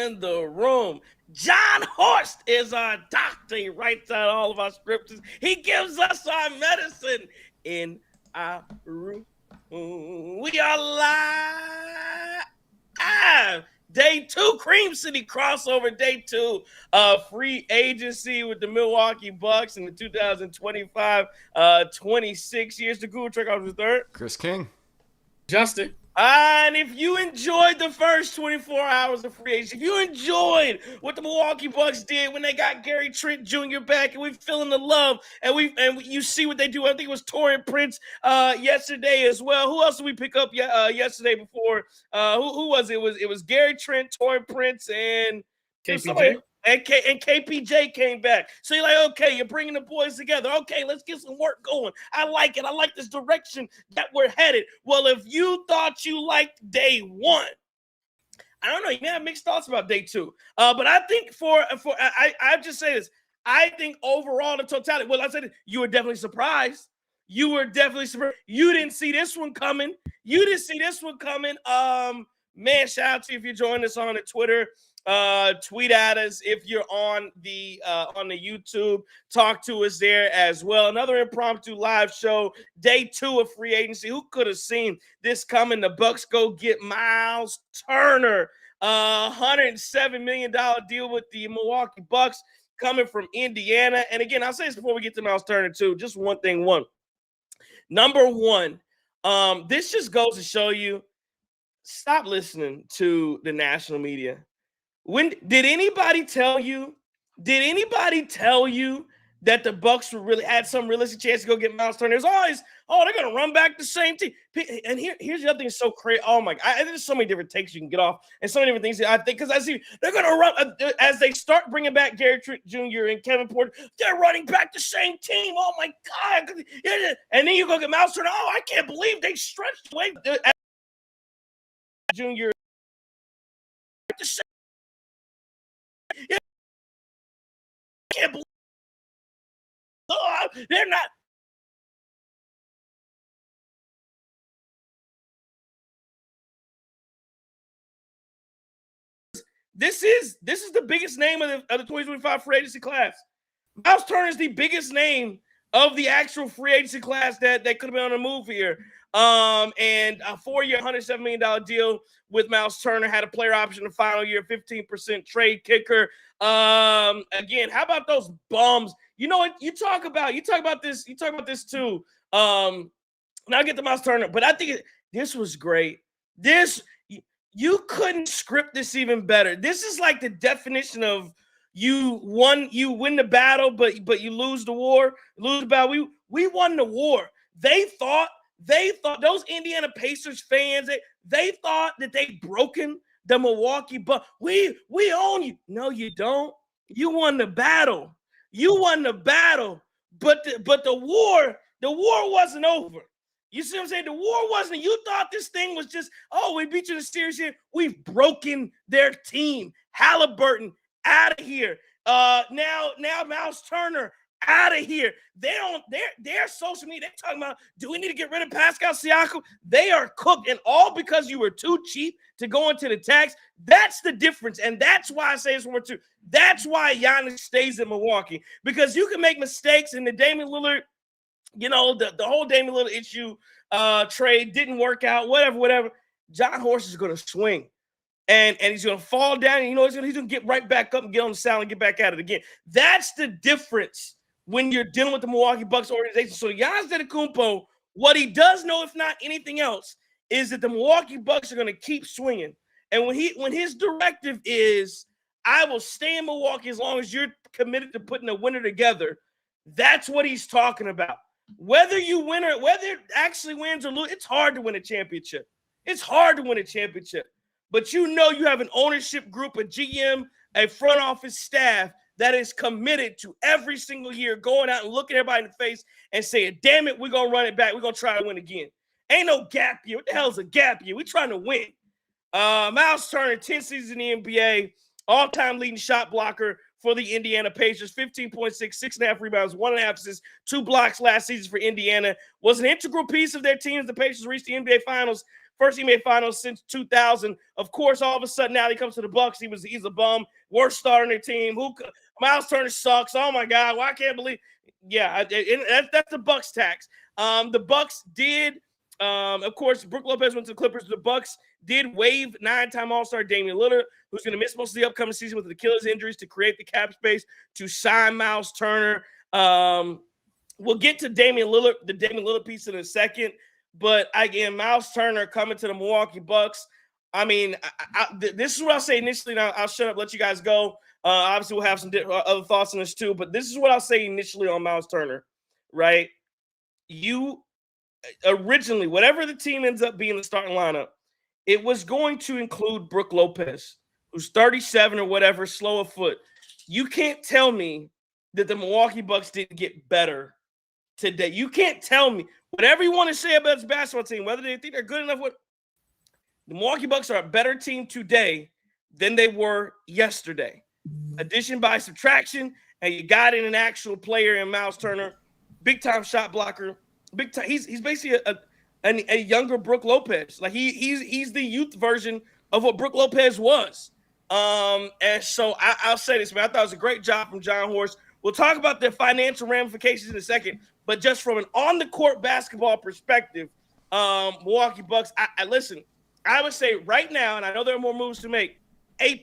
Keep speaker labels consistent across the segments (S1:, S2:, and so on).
S1: in the room. John Horst is our doctor. He writes out all of our scriptures. He gives us our medicine in our room. We are live. Day 2, Cream City crossover. Day 2, free agency with the Milwaukee Bucks in the 2025 26 years. The Guru Trick off the third.
S2: Chris King.
S3: Justin.
S1: And if you enjoyed the first 24 hours of free agency, if you enjoyed what the Milwaukee Bucks did when they got Gary Trent Jr. back, and we're feeling the love, and you see what they do. I think it was Taurean Prince yesterday as well. Who else did we pick up yesterday before? Who was it? It was Gary Trent, Taurean Prince, and
S3: KPJ.
S1: And KPJ came back. So you're like, okay, you're bringing the boys together. Okay, let's get some work going. I like it. I like this direction that we're headed. Well, if you thought you liked day 1, I don't know. You may have mixed thoughts about day 2. But I think I just say this. I think overall the totality. Well, I said you were definitely surprised. You were definitely surprised. You didn't see this one coming. Man, shout out to you if you joined us on the Twitter. Tweet at us if you're on the YouTube. Talk to us there as well. Another impromptu live show. Day 2 of free agency. Who could have seen this coming? The Bucks go get Miles Turner. $107 million deal with the Milwaukee Bucks coming from Indiana. And again, I'll say this before we get to Miles Turner too. Just one thing. Number one, this just goes to show you, stop listening to the national media. When did anybody tell you that the Bucks really had some realistic chance to go get Miles Turner? There's always, they're gonna run back the same team. And here's the other thing that's so crazy. Oh my God, there's so many different takes you can get off, and so many different things. I think because I see they're gonna run as they start bringing back Gary Trent Jr. and Kevin Porter. They're running back the same team. Oh my God! And then you go get Miles Turner. Oh, I can't believe they stretched away Jr. I can't believe they're not. This is the biggest name of the 2025 free agency class. Miles Turner is the biggest name of the actual free agency class that could have been on the move here. And a 4-year, $107 million deal with Miles Turner, had a player option the final year, 15% trade kicker. Again, how about those bums? You know what? You talk about this too. Now I'll get to Miles Turner, but I think this was great. You couldn't script this even better. This is like the definition of you win the battle, but you lose the war, lose the battle. We won the war. They thought those Indiana Pacers fans, they thought that they'd broken the Milwaukee Bucks. We own you. No, you don't. You won the battle. But the war wasn't over. You see what I'm saying? The war wasn't. You thought this thing was just, we beat you in the series here. We've broken their team. Halliburton out of here. Now Miles Turner out of here. Their social media, they're talking about, do we need to get rid of Pascal Siakam? They are cooked, and all because you were too cheap to go into the tax. That's the difference, and that's why I say it's 1-2. That's why Giannis stays in Milwaukee, because you can make mistakes, and the Damian Lillard, the whole Damian Lillard issue trade didn't work out, whatever. John Horst is going to swing. And he's going to fall down, and he's going to get right back up and get on the saddle and get back at it again. That's the difference when you're dealing with the Milwaukee Bucks organization. So Giannis Antetokounmpo, what he does know, if not anything else, is that the Milwaukee Bucks are going to keep swinging. And when his directive is, I will stay in Milwaukee as long as you're committed to putting a winner together, that's what he's talking about. Whether you win or whether it actually wins or lose, it's hard to win a championship. But you have an ownership group, a GM, a front office staff that is committed to every single year going out and looking everybody in the face and saying, damn it, we're going to run it back. We're going to try to win again. Ain't no gap year. What the hell is a gap year? We're trying to win. Miles Turner, 10 seasons in the NBA, all-time leading shot blocker for the Indiana Pacers, 15.6, 6.5 rebounds, 1.5 assists, 2 blocks last season for Indiana, was an integral piece of their team as the Pacers reached the NBA Finals first NBA Finals since 2000. Of course, all of a sudden now he comes to the Bucks. He's a bum, worst starter on their team. Miles Turner sucks. Oh my God, well, I can't believe. Yeah, that's the Bucks tax. The Bucks did. Of course, Brook Lopez went to the Clippers. The Bucks did waive 9-time All-Star Damian Lillard, who's going to miss most of the upcoming season with Achilles injuries, to create the cap space to sign Miles Turner. We'll get to the Damian Lillard piece in a second. But again, Miles Turner coming to the Milwaukee Bucks. I mean, this is what I'll say initially. Now I'll shut up, let you guys go. Obviously, we'll have some other thoughts on this too. But this is what I'll say initially on Miles Turner, right? You originally, whatever the team ends up being the starting lineup, it was going to include Brook Lopez, who's 37 or whatever, slow of foot. You can't tell me that the Milwaukee Bucks didn't get better today. You can't tell me whatever you want to say about this basketball team, whether they think they're good enough. The Milwaukee Bucks are a better team today than they were yesterday. Addition by subtraction, and you got in an actual player in Miles Turner, big time shot blocker, big time. He's basically a younger Brook Lopez. Like he's the youth version of what Brook Lopez was. And so I'll say this, man. I thought it was a great job from John Horst. We'll talk about the financial ramifications in a second, but just from an on-the-court basketball perspective, Milwaukee Bucks, I listen, I would say right now, and I know there are more moves to make, A+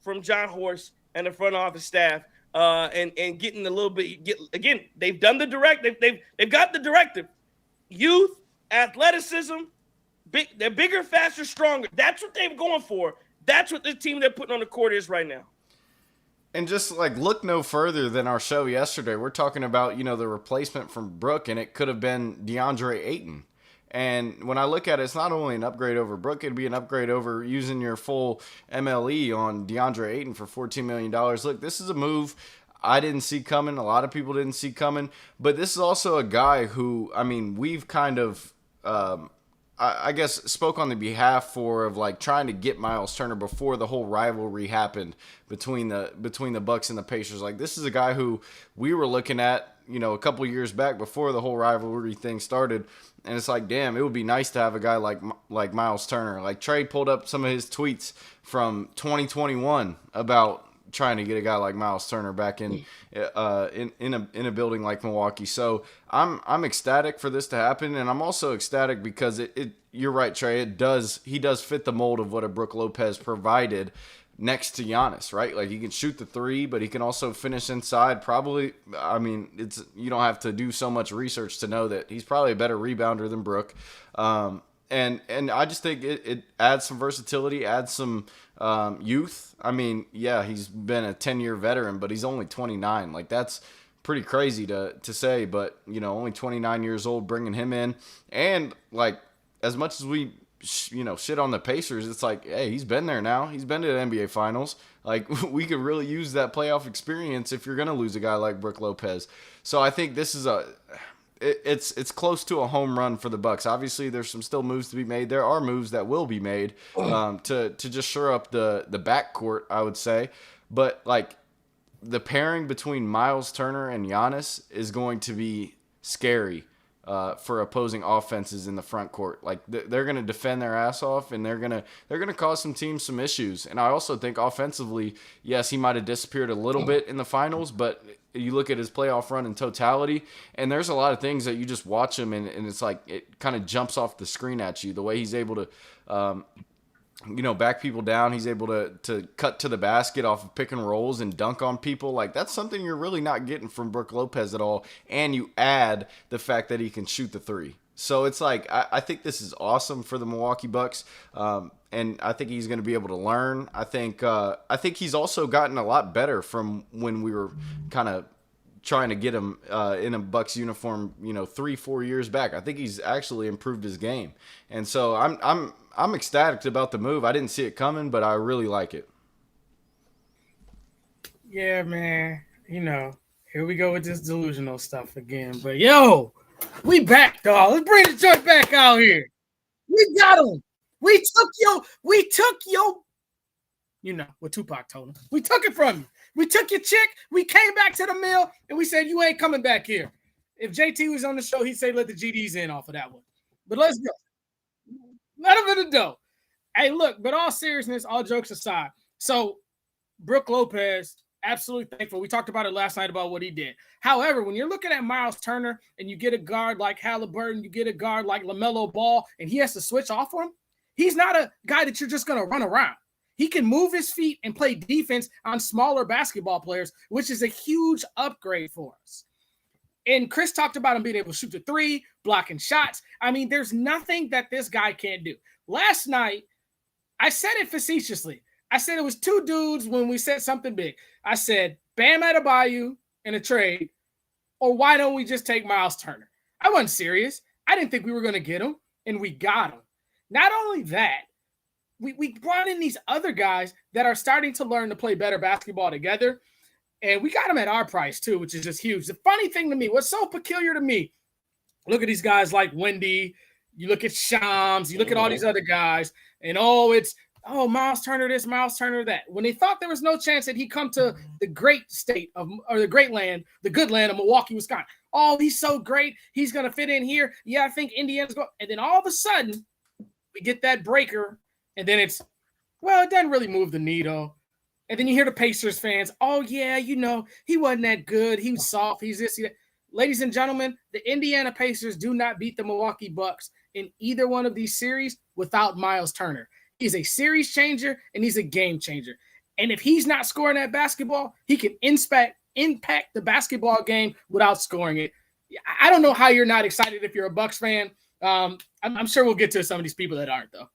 S1: from John Horst and the front office staff, and getting a little bit, again, they've done the they've got the directive. Youth, athleticism, they're bigger, faster, stronger. That's what they're going for. That's what the team they're putting on the court is right now.
S2: And just like look no further than our show yesterday. We're talking about, the replacement from Brook, and it could have been DeAndre Ayton. And when I look at it, it's not only an upgrade over Brook, it'd be an upgrade over using your full MLE on DeAndre Ayton for $14 million. Look, this is a move I didn't see coming. A lot of people didn't see coming. But this is also a guy who, we've kind of, I guess, spoke on the behalf of like trying to get Miles Turner before the whole rivalry happened between the Bucks and the Pacers. Like, this is a guy who we were looking at, a couple years back before the whole rivalry thing started. And it's like, damn, it would be nice to have a guy like Miles Turner. Like, Trey pulled up some of his tweets from 2021 about trying to get a guy like Miles Turner back in a building like Milwaukee. So I'm ecstatic for this to happen, and I'm also ecstatic because it you're right, Trey. He does fit the mold of what a Brook Lopez provided next to Giannis, right? Like, he can shoot the three, but he can also finish inside. Probably, you don't have to do so much research to know that he's probably a better rebounder than Brook. And I just think it adds some versatility, adds some youth. He's been a 10-year veteran, but he's only 29. Like, that's pretty crazy to say, but, only 29 years old, bringing him in. And, like, as much as we, shit on the Pacers, it's like, hey, he's been there now. He's been to the NBA Finals. Like, we could really use that playoff experience if you're going to lose a guy like Brook Lopez. So I think this is it's close to a home run for the Bucks. Obviously, there's some still moves to be made. There are moves that will be made to just shore up the backcourt, I would say. But, like, the pairing between Miles Turner and Giannis is going to be scary for opposing offenses in the front court. Like, they're going to defend their ass off, and they're going to cause some teams some issues. And I also think offensively, yes, he might have disappeared a little bit in the finals, but you look at his playoff run in totality, and there's a lot of things that you just watch him, and it's like it kind of jumps off the screen at you. The way he's able to back people down. He's able to cut to the basket off of pick and rolls and dunk on people. Like, that's something you're really not getting from Brook Lopez at all. And you add the fact that he can shoot the three. So it's like, I think this is awesome for the Milwaukee Bucks. And I think he's going to be able to learn. I think he's also gotten a lot better from when we were kind of trying to get him in a Bucks uniform, 3-4 years back. I think he's actually improved his game. And so I'm ecstatic about the move. I didn't see it coming, but I really like it.
S3: Yeah, man. Here we go with this delusional stuff again. But, yo, we back, dog. Let's bring the joint back out here. We got him. We took your, what Tupac told him. We took it from you. We took your chick. We came back to the mill, and we said, you ain't coming back here. If JT was on the show, he'd say let the GDs in off of that one. But let's go. Let him in the dough. Hey, look, but all seriousness, all jokes aside. So Brook Lopez, absolutely thankful. We talked about it last night about what he did. However, when you're looking at Miles Turner and you get a guard like Halliburton, you get a guard like LaMelo Ball, and he has to switch off for him, he's not a guy that you're just going to run around. He can move his feet and play defense on smaller basketball players, which is a huge upgrade for us. And Chris talked about him being able to shoot the three, blocking shots. I mean, there's nothing that this guy can't do. Last night, I said it facetiously. I said it was two dudes when we said something big. I said, Bam Adebayo in a trade, or why don't we just take Miles Turner? I wasn't serious. I didn't think we were going to get him, and we got him. Not only that, we brought in these other guys that are starting to learn to play better basketball together, and we got them at our price too, which is just huge. The funny thing to me, what's so peculiar to me, look at these guys like Wendy, you look at Shams, you look at all these other guys, and Miles Turner this, Miles Turner that. When they thought there was no chance that he'd come to the great state of, or the great land, the good land of Milwaukee, Wisconsin. Oh, he's so great. He's going to fit in here. Yeah, I think Indiana's going. And then all of a sudden, we get that breaker, and then it doesn't really move the needle. And then you hear the Pacers fans, oh, yeah, he wasn't that good. He was soft. He's this. Ladies and gentlemen, the Indiana Pacers do not beat the Milwaukee Bucks in either one of these series without Miles Turner. He's a series changer, and he's a game changer. And if he's not scoring that basketball, he can impact the basketball game without scoring it. I don't know how you're not excited if you're a Bucks fan. I'm sure we'll get to some of these people that aren't, though.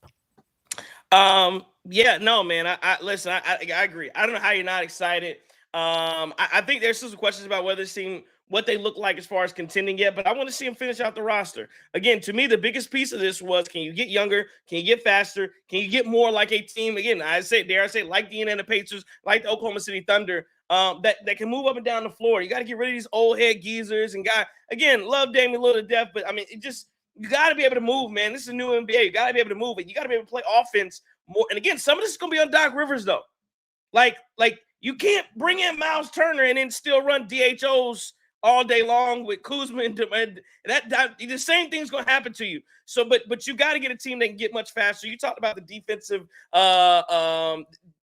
S1: Yeah, no, man. I agree. I don't know how you're not excited. I think there's still some questions about whether this team, what they look like as far as contending yet, but I want to see them finish out the roster. Again, to me, the biggest piece of this was, can you get younger? Can you get faster? Can you get more like a team? Again, like the Indiana Pacers, like the Oklahoma City Thunder, that can move up and down the floor. You got to get rid of these old head geezers and again, love Damian Lillard to death, but I mean, you got to be able to move, man. This is a new NBA. You got to be able to move it. You got to be able to play offense more. And again, some of this is going to be on Doc Rivers, though. Like you can't bring in Miles Turner and then still run DHOs all day long with Kuzma and that the same thing's going to happen to you. So, but you got to get a team that can get much faster. You talked about the defensive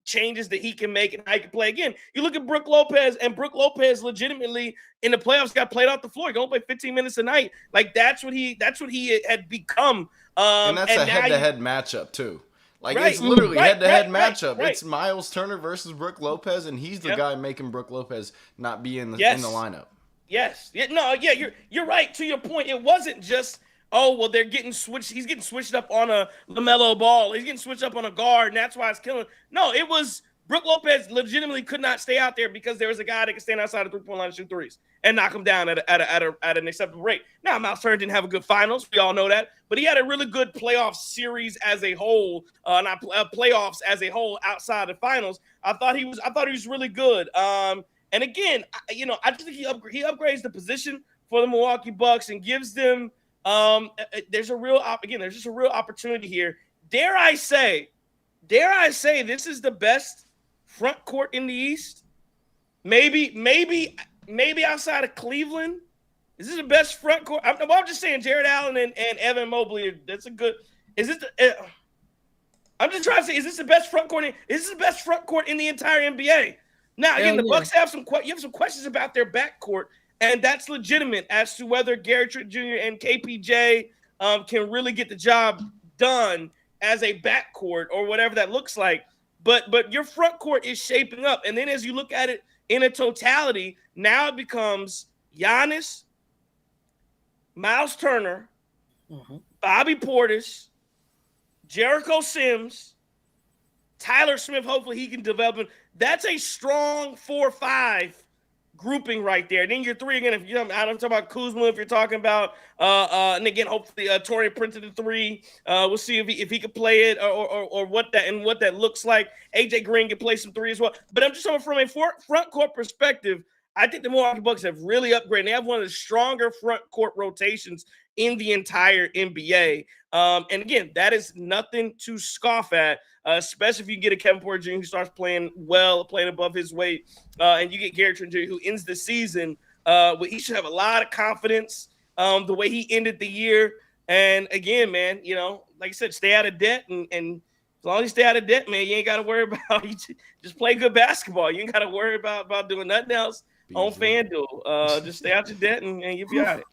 S1: changes that he can make and how he can play. Again, you look at Brook Lopez, and Brook Lopez legitimately in the playoffs got played off the floor. He can only play 15 minutes a night. Like that's what he had become.
S2: And that's a head-to-head matchup too. Like it's literally head-to-head matchup. It's Miles Turner versus Brook Lopez, and he's the guy making Brook Lopez not be in the lineup.
S1: Yes. You're right. To your point, it wasn't just, they're getting switched. He's getting switched up on a LaMelo Ball. He's getting switched up on a guard, and that's why it's killing. No, it was Brook Lopez legitimately could not stay out there because there was a guy that could stand outside the three-point line and shoot threes and knock him down at an acceptable rate. Now, Miles Turner didn't have a good finals. We all know that. But he had a really good playoff series as a whole, playoffs as a whole outside the finals. I thought he was really good. And again, I just think he upgrades the position for the Milwaukee Bucks and gives them there's just a real opportunity here. Dare I say this is the best front court in the East? Maybe outside of Cleveland. Is this the best front court? I'm just saying Jared Allen and Evan Mobley. That's a good. I'm just trying to say, is this the best front court? Is this the best front court in the entire NBA? Now, again, the Bucks have some questions about their backcourt, and that's legitimate as to whether Gary Trent Jr. and KPJ can really get the job done as a backcourt or whatever that looks like. But your front court is shaping up, and then as you look at it in a totality, now it becomes Giannis, Miles Turner, Bobby Portis, Jericho Sims, Tyler Smith. Hopefully he can develop. That's a strong 4-5 grouping right there. Then your three again. If I'm talking about Kuzma, if you're talking about and again, hopefully Torian Prince at the three. We'll see if he can play it or what that looks like. AJ Green can play some three as well. But I'm just talking from a front court perspective. I think the Milwaukee Bucks have really upgraded. They have one of the stronger front court rotations in the entire NBA. And again, that is nothing to scoff at, especially if you get a Kevin Porter Jr. who starts playing well, playing above his weight, and you get Gary Trent Jr. who ends the season. He should have a lot of confidence the way he ended the year. And again, man, you know, like I said, stay out of debt, and as long as you stay out of debt, man, you ain't got to worry about you just play good basketball. You ain't got to worry about doing nothing else on FanDuel. Just stay out your debt, and you'll be all right.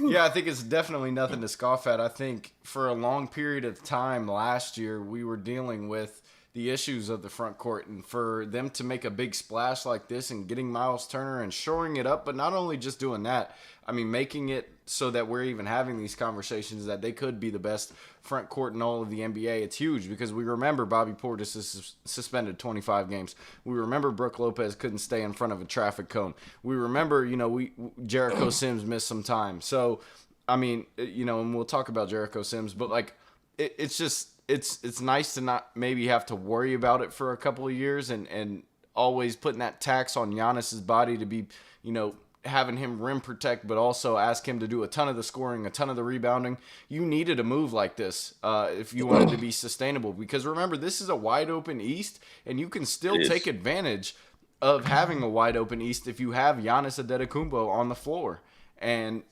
S2: Yeah, I think it's definitely nothing to scoff at. I think for a long period of time last year, we were dealing with the issues of the front court, and for them to make a big splash like this and getting Miles Turner and shoring it up, but not only just doing that, I mean, making it so that we're even having these conversations that they could be the best front court in all of the NBA. It's huge because we remember Bobby Portis is suspended 25 games. We remember Brook Lopez couldn't stay in front of a traffic cone. We remember, you know, Jericho Sims missed some time. So, I mean, you know, and we'll talk about Jericho Sims, but like, it's just, it's nice to not maybe have to worry about it for a couple of years and always putting that tax on Giannis's body to be, you know, having him rim protect, but also ask him to do a ton of the scoring, a ton of the rebounding. You needed a move like this if you wanted to be sustainable, because remember, this is a wide open East, and you can still take advantage of having a wide open East if you have Giannis Antetokounmpo on the floor. And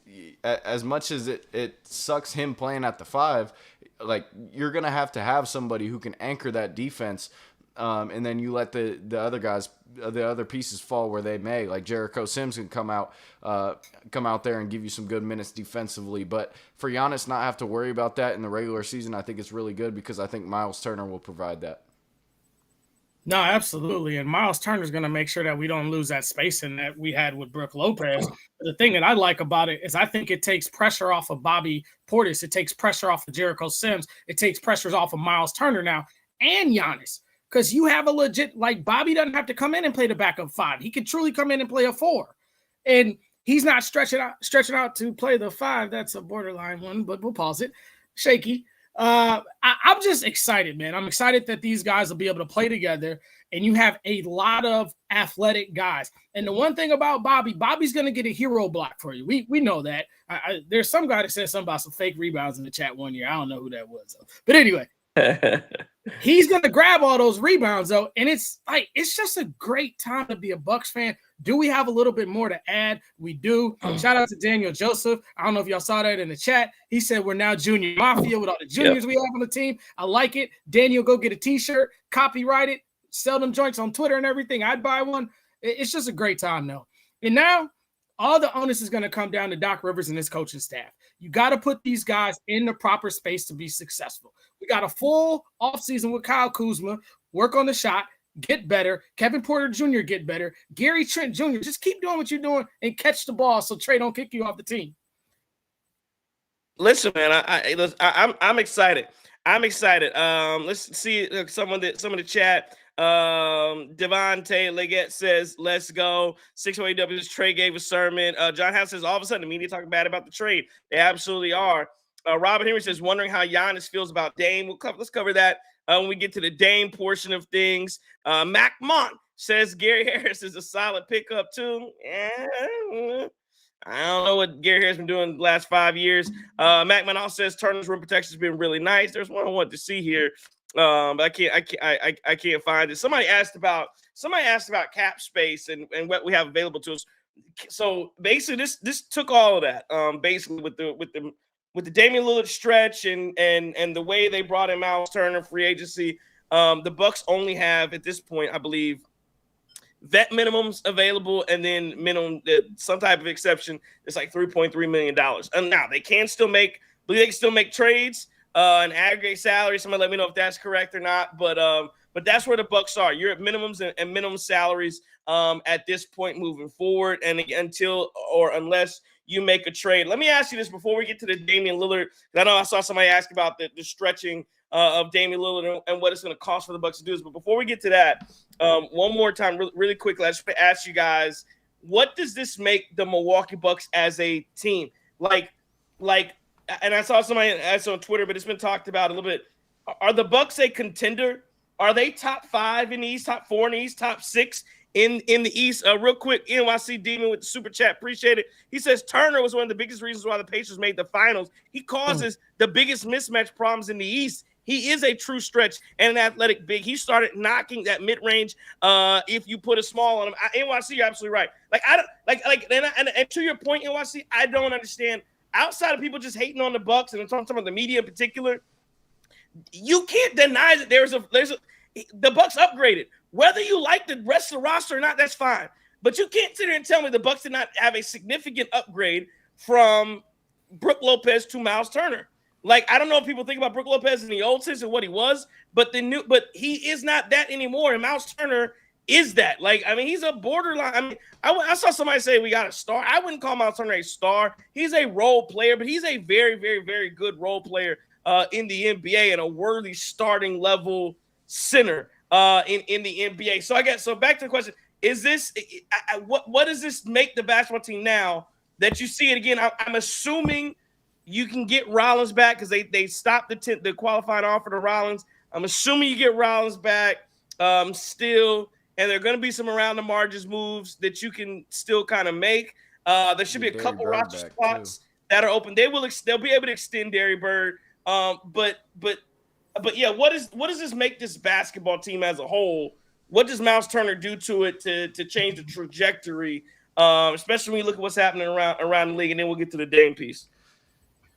S2: as much as it sucks him playing at the 5, like, you're going to have somebody who can anchor that defense, and then you let the other guys, the other pieces fall where they may. Like Jericho Sims can come out there and give you some good minutes defensively. But for Giannis not have to worry about that in the regular season, I think it's really good, because I think Miles Turner will provide that.
S3: No, absolutely. And Miles Turner is going to make sure that we don't lose that spacing that we had with Brook Lopez. The thing that I like about it is I think it takes pressure off of Bobby Portis. It takes pressure off of Jericho Sims. It takes pressures off of Miles Turner now and Giannis. Because you have a legit, like, Bobby doesn't have to come in and play the backup 5. He could truly come in and play a 4. And he's not stretching out to play the 5. That's a borderline one, but we'll pause it. Shaky. I'm just excited, man. I'm excited that these guys will be able to play together, and you have a lot of athletic guys. And the one thing about Bobby's going to get a hero block for you. We know that. There's some guy that said something about some fake rebounds in the chat one year. I don't know who that was, though. But anyway, he's going to grab all those rebounds, though, and it's just a great time to be a Bucks fan. Do we have a little bit more to add? We do. Shout out to Daniel Joseph. I don't know if y'all saw that in the chat. He said we're now Junior Mafia with all the juniors we have on the team. I like it. Daniel, go get a T-shirt, copyright it, sell them joints on Twitter and everything. I'd buy one. It's just a great time, though. And now all the onus is going to come down to Doc Rivers and his coaching staff. You got to put these guys in the proper space to be successful. We got a full offseason with Kyle Kuzma, work on the shot, get better. Kevin Porter Jr. get better. Gary Trent Jr. just keep doing what you're doing and catch the ball so Trey don't kick you off the team.
S1: Listen, man, I'm excited. I'm excited. Let's see some of the chat. Devontae Leggett says, let's go. 608W's Trey gave a sermon. John House says, all of a sudden the media talking bad about the trade. They absolutely are. Robert Henry says, wondering how Giannis feels about Dame. Let's cover that when we get to the Dame portion of things. Mac Mont says Gary Harris is a solid pickup too. I don't know what Gary Harris been doing the last 5 years. Mac Mont also says Turner's rim protection has been really nice. There's one I want to see here, but I can't find it. Somebody asked about cap space and what we have available to us. So basically, this took all of that. Basically, with the Damian Lillard stretch and the way they brought in Miles Turner free agency, the Bucks only have at this point, I believe, vet minimums available, and then minimum some type of exception. It's like $3.3 million. And now they can still make trades and aggregate salary. Somebody let me know if that's correct or not. But that's where the Bucks are. You're at minimums and minimum salaries at this point moving forward, and until or unless you make a trade. Let me ask you this before we get to the Damian Lillard. I know I saw somebody ask about the stretching of Damian Lillard and what it's going to cost for the Bucks to do this. But before we get to that, one more time, really quickly, I just ask you guys, what does this make the Milwaukee Bucks as a team? Like, and I saw somebody ask on Twitter, but it's been talked about a little bit. Are the Bucks a contender? Are they top 5 in the East, top 4 in the East, top 6 in the East? Real quick, NYC Demon with the super chat. Appreciate it. He says Turner was one of the biggest reasons why the Pacers made the finals. He causes the biggest mismatch problems in the East. He is a true stretch and an athletic big. He started knocking that mid-range. If you put a small on him, NYC, you're absolutely right. And to your point, NYC, I don't understand outside of people just hating on the Bucks, and I'm talking about the media in particular, you can't deny that the Bucks upgraded. Whether you like the rest of the roster or not, that's fine. But you can't sit here and tell me the Bucks did not have a significant upgrade from Brook Lopez to Miles Turner. Like, I don't know if people think about Brook Lopez in the old sense and what he was, but he is not that anymore. And Miles Turner is that. Like, I mean, he's a borderline. I mean, I saw somebody say we got a star. I wouldn't call Miles Turner a star. He's a role player, but he's a very, very, very good role player in the NBA and a worthy starting level center in the NBA. So back to the question: is this what does this make the basketball team now that you see it again? I'm assuming you can get Rollins back because they stopped the qualifying offer to Rollins. I'm assuming you get Rollins back still, and there are going to be some around the margins moves that you can still kind of make. There should be a couple roster spots that are open. They'll be able to extend Derry Bird. But yeah, what does this make this basketball team as a whole? What does Miles Turner do to it to change the trajectory? Especially when you look at what's happening around the league, and then we'll get to the Dame piece.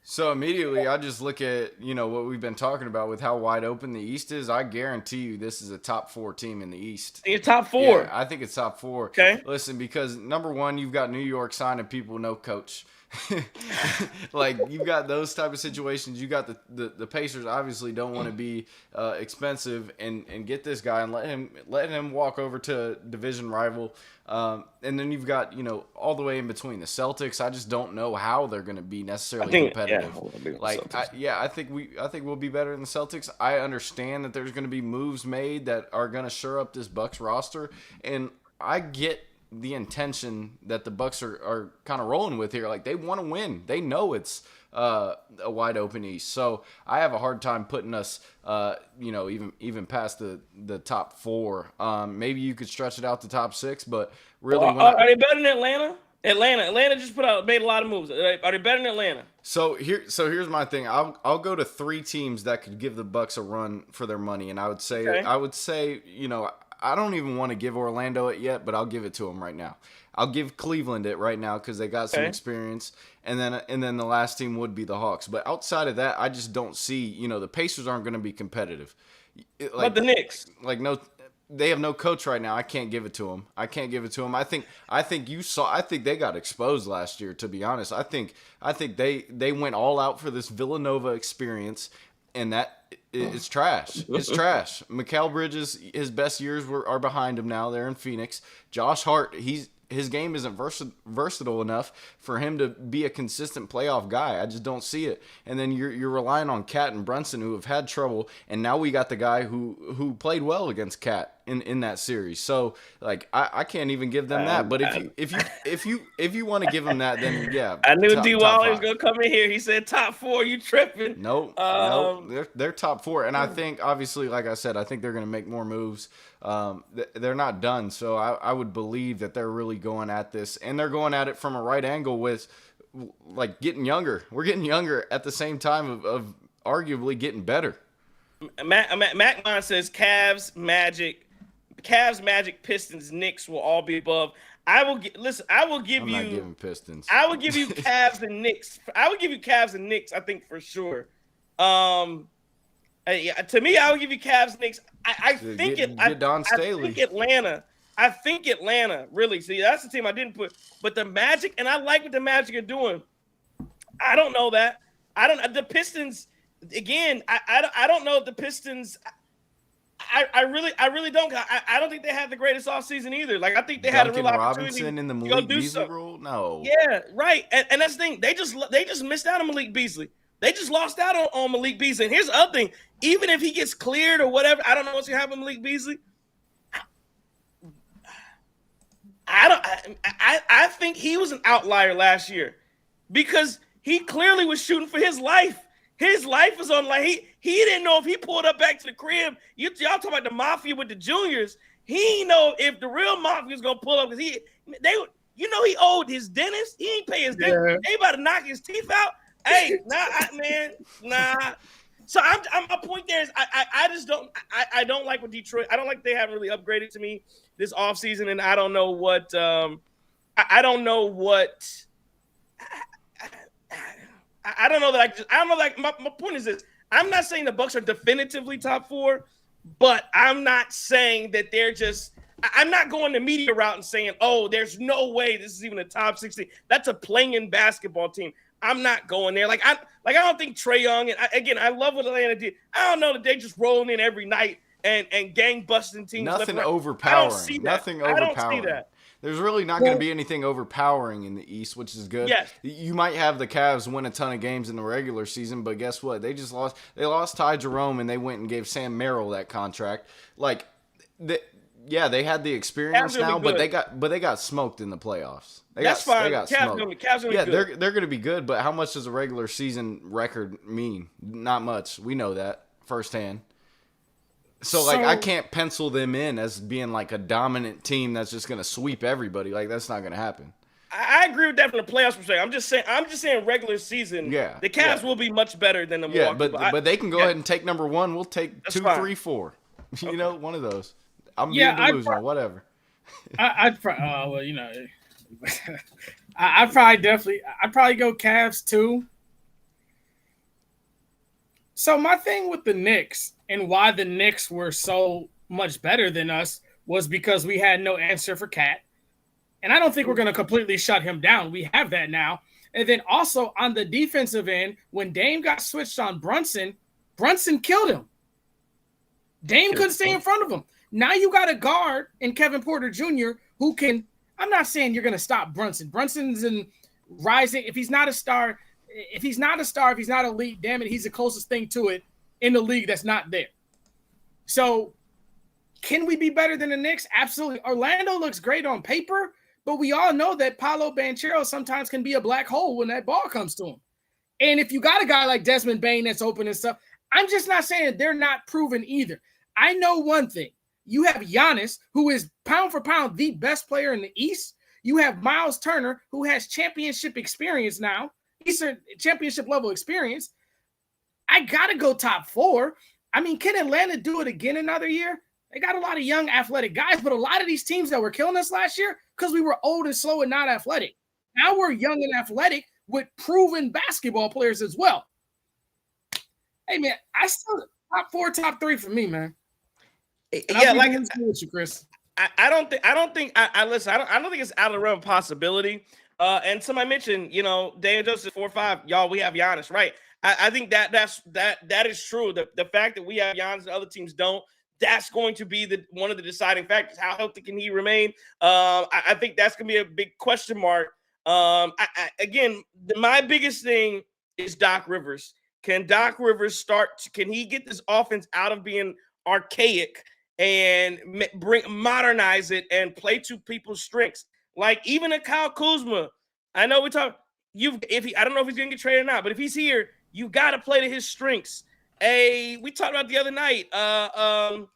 S2: So immediately, I just look at what we've been talking about with how wide open the East is. I guarantee you, this is a top 4 team in the East.
S1: You're top 4.
S2: Yeah, I think it's top 4.
S1: Okay.
S2: Listen, because number one, you've got New York signing people, no coach. Like, you've got those type of situations. You got the Pacers obviously don't want to be expensive and get this guy and let him walk over to a division rival. And then you've got all the way in between the Celtics. I just don't know how they're going to be necessarily competitive. I think we'll be better than the Celtics. I understand that there's going to be moves made that are going to shore up this Bucks roster, and I get the intention that the Bucks are kind of rolling with here. Like, they want to win. They know it's a wide open East. So I have a hard time putting us, even past the top 4. Maybe you could stretch it out to top 6, but really,
S1: are they better than Atlanta? Atlanta just made a lot of moves. Are they better than Atlanta?
S2: So here's my thing. I'll go to 3 teams that could give the Bucks a run for their money, and I would say I don't even want to give Orlando it yet, but I'll give it to them right now. I'll give Cleveland it right now because they got some experience, and then the last team would be the Hawks. But outside of that, I just don't see. The Pacers aren't going to be competitive.
S1: But the Knicks,
S2: they have no coach right now. I can't give it to them. I think they got exposed last year. To be honest, I think they went all out for this Villanova experience, and that. It's trash. It's trash. Mikal Bridges, his best years are behind him now. They're in Phoenix. Josh Hart, his game isn't versatile enough for him to be a consistent playoff guy. I just don't see it. And then you're relying on Cat and Brunson, who have had trouble, and now we got the guy who played well against Cat in that series. So I can't even give them that. But if you want to give them that, then yeah.
S1: I knew D Wally was gonna come in here. He said top 4. You tripping?
S2: Nope. They're top 4, and I think obviously, like I said, I think they're gonna make more moves. They're not done, so I would believe that they're really going at this, and they're going at it from a right angle with getting younger. We're getting younger at the same time of arguably getting better.
S1: Macmon says Cavs, Magic, Pistons, Knicks will all be above. I'm not giving Pistons. I will give you Cavs and Knicks. I think for sure. To me, I would give you Cavs and Knicks. I think Atlanta. Really, see, that's the team I didn't put. But the Magic, and I like what the Magic are doing. I don't know that. The Pistons. Again, I don't know if the Pistons. I really don't. I don't think they had the greatest offseason either. Like, I think they had a real opportunity
S2: Robinson in the Malik Beasley role. No.
S1: Yeah, right. And that's the thing. They just missed out on Malik Beasley. They just lost out on Malik Beasley. And here's the other thing. Even if he gets cleared or whatever, I don't know what's gonna happen with Malik Beasley. I think he was an outlier last year because he clearly was shooting for his life. His life was on, like, he didn't know if he pulled up back to the crib. Y'all talking about the mafia with the juniors. He didn't know if the real mafia was gonna pull up because he owed his dentist. He ain't pay his dentist. They about to knock his teeth out. Hey, nah. So my point there is I just don't I don't like what Detroit. I don't like they haven't really upgraded to me this offseason, and I don't know what I don't know that I don't know that my point is this. I'm not saying the Bucks are definitively top 4, but I'm not saying that they're just. I'm not going the media route and saying, "Oh, there's no way this is even a top 60." That's a playing basketball team. I'm not going there. I don't think Trae Young. And I love what Atlanta did. I don't know that they just rolling in every night and gang busting teams.
S2: Nothing
S1: left
S2: overpowering.
S1: I don't see that.
S2: Nothing overpowering.
S1: I don't see that.
S2: There's really not going to be anything overpowering in the East, which is good.
S1: Yes.
S2: You might have the Cavs win a ton of games in the regular season, but guess what? They just lost. They lost Ty Jerome, and they went and gave Sam Merrill that contract. They had the experience now, but they got smoked in the playoffs.
S1: That's fine.
S2: They got smoked.
S1: Cavs gonna be good.
S2: They're going to be good, but how much does a regular season record mean? Not much. We know that firsthand. So I can't pencil them in as being like a dominant team that's just going to sweep everybody. Like, that's not going to happen.
S1: I agree with that from the playoffs perspective. I'm just saying regular season.
S2: Yeah,
S1: the Cavs will be much better than the Milwaukee.
S2: But they can go ahead and take number 1. We'll take 2, 3, 4. You know, one of those. I'm being delusional. Whatever.
S3: I'd probably go Cavs too. So my thing with the Knicks and why the Knicks were so much better than us was because we had no answer for Cat. And I don't think we're going to completely shut him down. We have that now. And then also on the defensive end, when Dame got switched on Brunson killed him. Dame couldn't stay in front of him. Now you got a guard in Kevin Porter Jr. who can – I'm not saying you're going to stop Brunson. Brunson's in rising. If he's not elite, damn it, he's the closest thing to it in the league that's not there. So can we be better than the Knicks? Absolutely. Orlando looks great on paper, but we all know that Paolo Banchero sometimes can be a black hole when that ball comes to him. And if you got a guy like Desmond Bane that's open and stuff, I'm just not saying that they're not proven either. I know one thing. You have Giannis, who is pound for pound the best player in the East. You have Miles Turner, who has championship experience now. Eastern championship level experience. I got to go top 4. I mean, can Atlanta do it again another year? They got a lot of young athletic guys, but a lot of these teams that were killing us last year because we were old and slow and not athletic. Now we're young and athletic with proven basketball players as well. Hey, man, I still top 4, top 3 for me, man.
S1: Yeah, like
S3: with you, Chris.
S1: I don't think it's out of the realm of possibility. And somebody mentioned, Daniel Joseph 4-5. Y'all, we have Giannis, right? I think that is true. The fact that we have Giannis and other teams don't, that's going to be one of the deciding factors. How healthy can he remain? I think that's going to be a big question mark. Again, my biggest thing is Doc Rivers. Can Doc Rivers can he get this offense out of being archaic and modernize it and play to people's strengths? Like even a Kyle Kuzma, I know I don't know if he's gonna get traded or not, but if he's here, you got to play to his strengths. We talked about the other night, Torian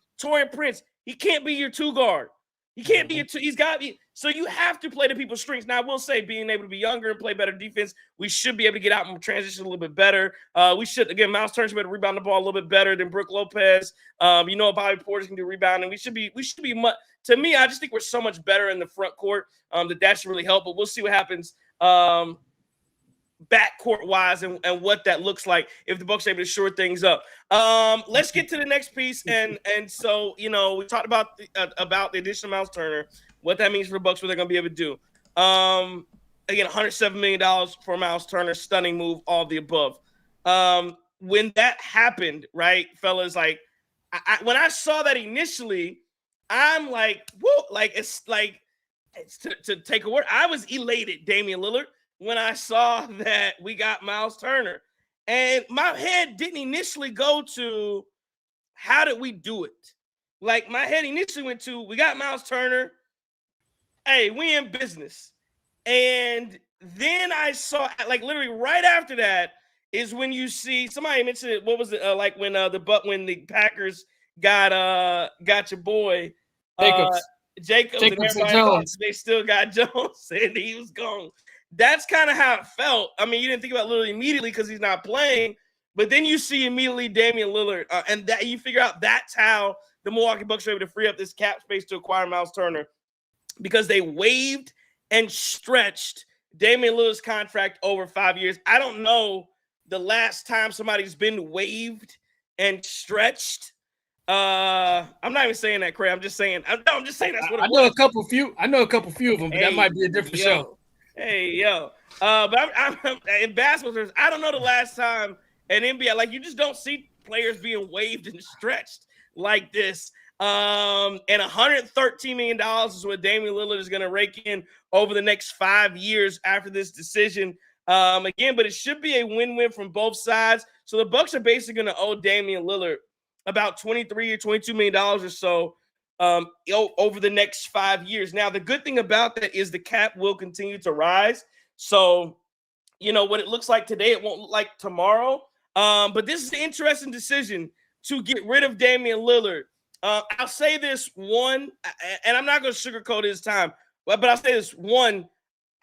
S1: Prince. He can't be your 2 guard. He can't be your 2. He's got to be. So you have to play to people's strengths. Now I will say, being able to be younger and play better defense, we should be able to get out and transition a little bit better. We should Miles Turner should be able to rebound the ball a little bit better than Brook Lopez. Bobby Portis can do rebounding. We should be much. To me, I just think we're so much better in the front court that should really help. But we'll see what happens backcourt wise and what that looks like if the Bucks are able to shore things up. Let's get to the next piece. And so, we talked about the addition of Miles Turner, what that means for the Bucks, what they're going to be able to do. Again, $107 million for Miles Turner, stunning move, all the above. When that happened, right, fellas, like when I saw that initially, I'm like, whoa, like it's to take a word. I was elated, Damian Lillard, when I saw that we got Miles Turner. And my head didn't initially go to how did we do it? Like my head initially went to we got Miles Turner. Hey, we in business. And then I saw like literally right after that is when you see somebody mentioned it. What was it like when the Packers got your boy Jacobs and everybody Jones. They still got Jones and he was gone. That's kind of how it felt. I mean, you didn't think about Lillard immediately because he's not playing, but then you see immediately Damian Lillard, and that you figure out that's how the Milwaukee Bucks are able to free up this cap space to acquire Miles Turner because they waived and stretched Damian Lillard's contract over 5 years. I don't know the last time somebody's been waived and stretched. I'm not even saying that, Craig. I'm just saying that's what
S3: I know a couple few of them, but that might be a different show.
S1: Hey, yo. But I'm in basketball terms, I don't know the last time an NBA, like, you just don't see players being waived and stretched like this. And $113 million is what Damian Lillard is going to rake in over the next 5 years after this decision. Again, but it should be a win-win from both sides. So the Bucks are basically going to owe Damian Lillard about $23 or $22 million or so over the next 5 years. Now, the good thing about that is the cap will continue to rise. So, what it looks like today, it won't look like tomorrow. But this is an interesting decision to get rid of Damian Lillard. I'll say this one, and I'm not going to sugarcoat his time, but I'll say this one.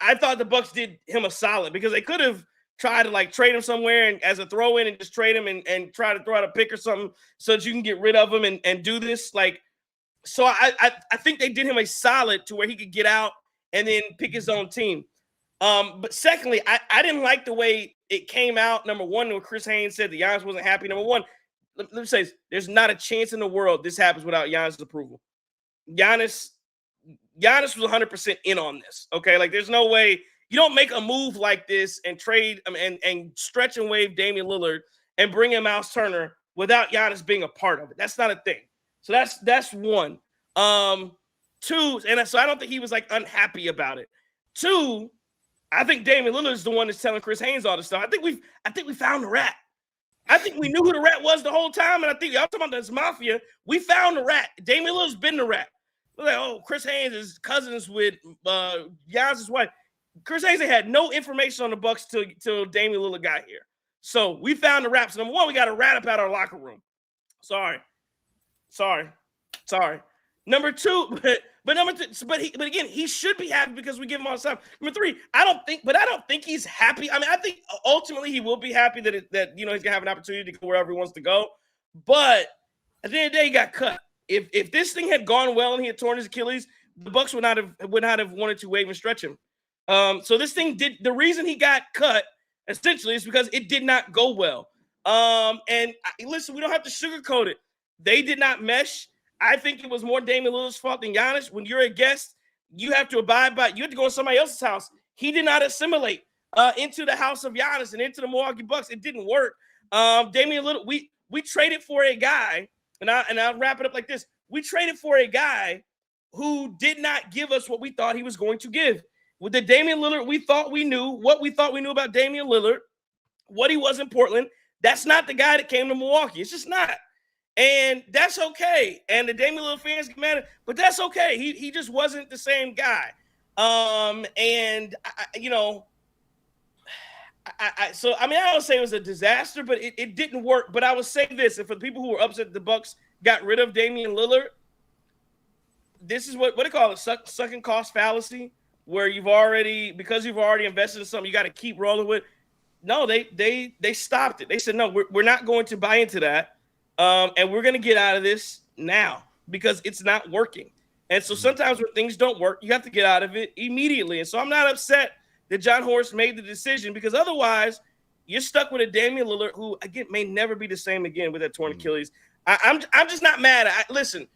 S1: I thought the Bucks did him a solid because they could have tried to like trade him somewhere and as a throw in and just trade him and try to throw out a pick or something so that you can get rid of him and do this. So I think they did him a solid to where he could get out and then pick his own team. But secondly, I didn't like the way it came out. Number one, when Chris Haynes said that Giannis wasn't happy. Number one, let me say this, there's not a chance in the world this happens without Giannis' approval. Giannis was 100% in on this. Okay, like there's no way you don't make a move like this and trade and stretch and waive Damian Lillard and bring in Miles Turner without Giannis being a part of it. That's not a thing. So that's one. Two, and so I don't think he was like unhappy about it. Two, I think Damian Lillard is the one that's telling Chris Haynes all this stuff. I think we found the rat. I think we knew who the rat was the whole time, and I think y'all talking about this mafia. We found the rat. Damian Lillard's been the rat. We're like, oh, Chris Haynes is cousins with Giannis' wife. Chris Haynes had no information on the Bucks till Damian Lillard got here. So we found the rat. So number one, we got a rat up out our locker room. Sorry. Number two, but again, he should be happy because we give him all the time. Number three, I don't think he's happy. I mean, I think ultimately he will be happy that he's gonna have an opportunity to go wherever he wants to go. But at the end of the day, he got cut. If this thing had gone well and he had torn his Achilles, the Bucks would not have wanted to waive and stretch him. So this thing did. The reason he got cut essentially is because it did not go well. Listen, we don't have to sugarcoat it. They did not mesh. I think it was more Damian Lillard's fault than Giannis. When you're a guest, you have to abide by. You have to go to somebody else's house. He did not assimilate into the house of Giannis and into the Milwaukee Bucks. It didn't work. Damian Lillard. We traded for a guy, and I'll wrap it up like this. We traded for a guy who did not give us what we thought he was going to give. With the Damian Lillard, we thought we knew about Damian Lillard, what he was in Portland. That's not the guy that came to Milwaukee. It's just not. And that's okay. And the Damian Lillard fans get mad, but that's okay. He just wasn't the same guy. So I don't say it was a disaster, but it didn't work. But I would say this, and for the people who were upset the Bucks got rid of Damian Lillard, this is what they call it, sucking cost fallacy, where because you've already invested in something, you got to keep rolling with. No, they stopped it. They said, no, we're not going to buy into that. And we're going to get out of this now because it's not working. And so sometimes when things don't work, you have to get out of it immediately. And so I'm not upset that John Horst made the decision because otherwise you're stuck with a Damian Lillard who, again, may never be the same again with that torn Achilles. I'm just not mad. Listen,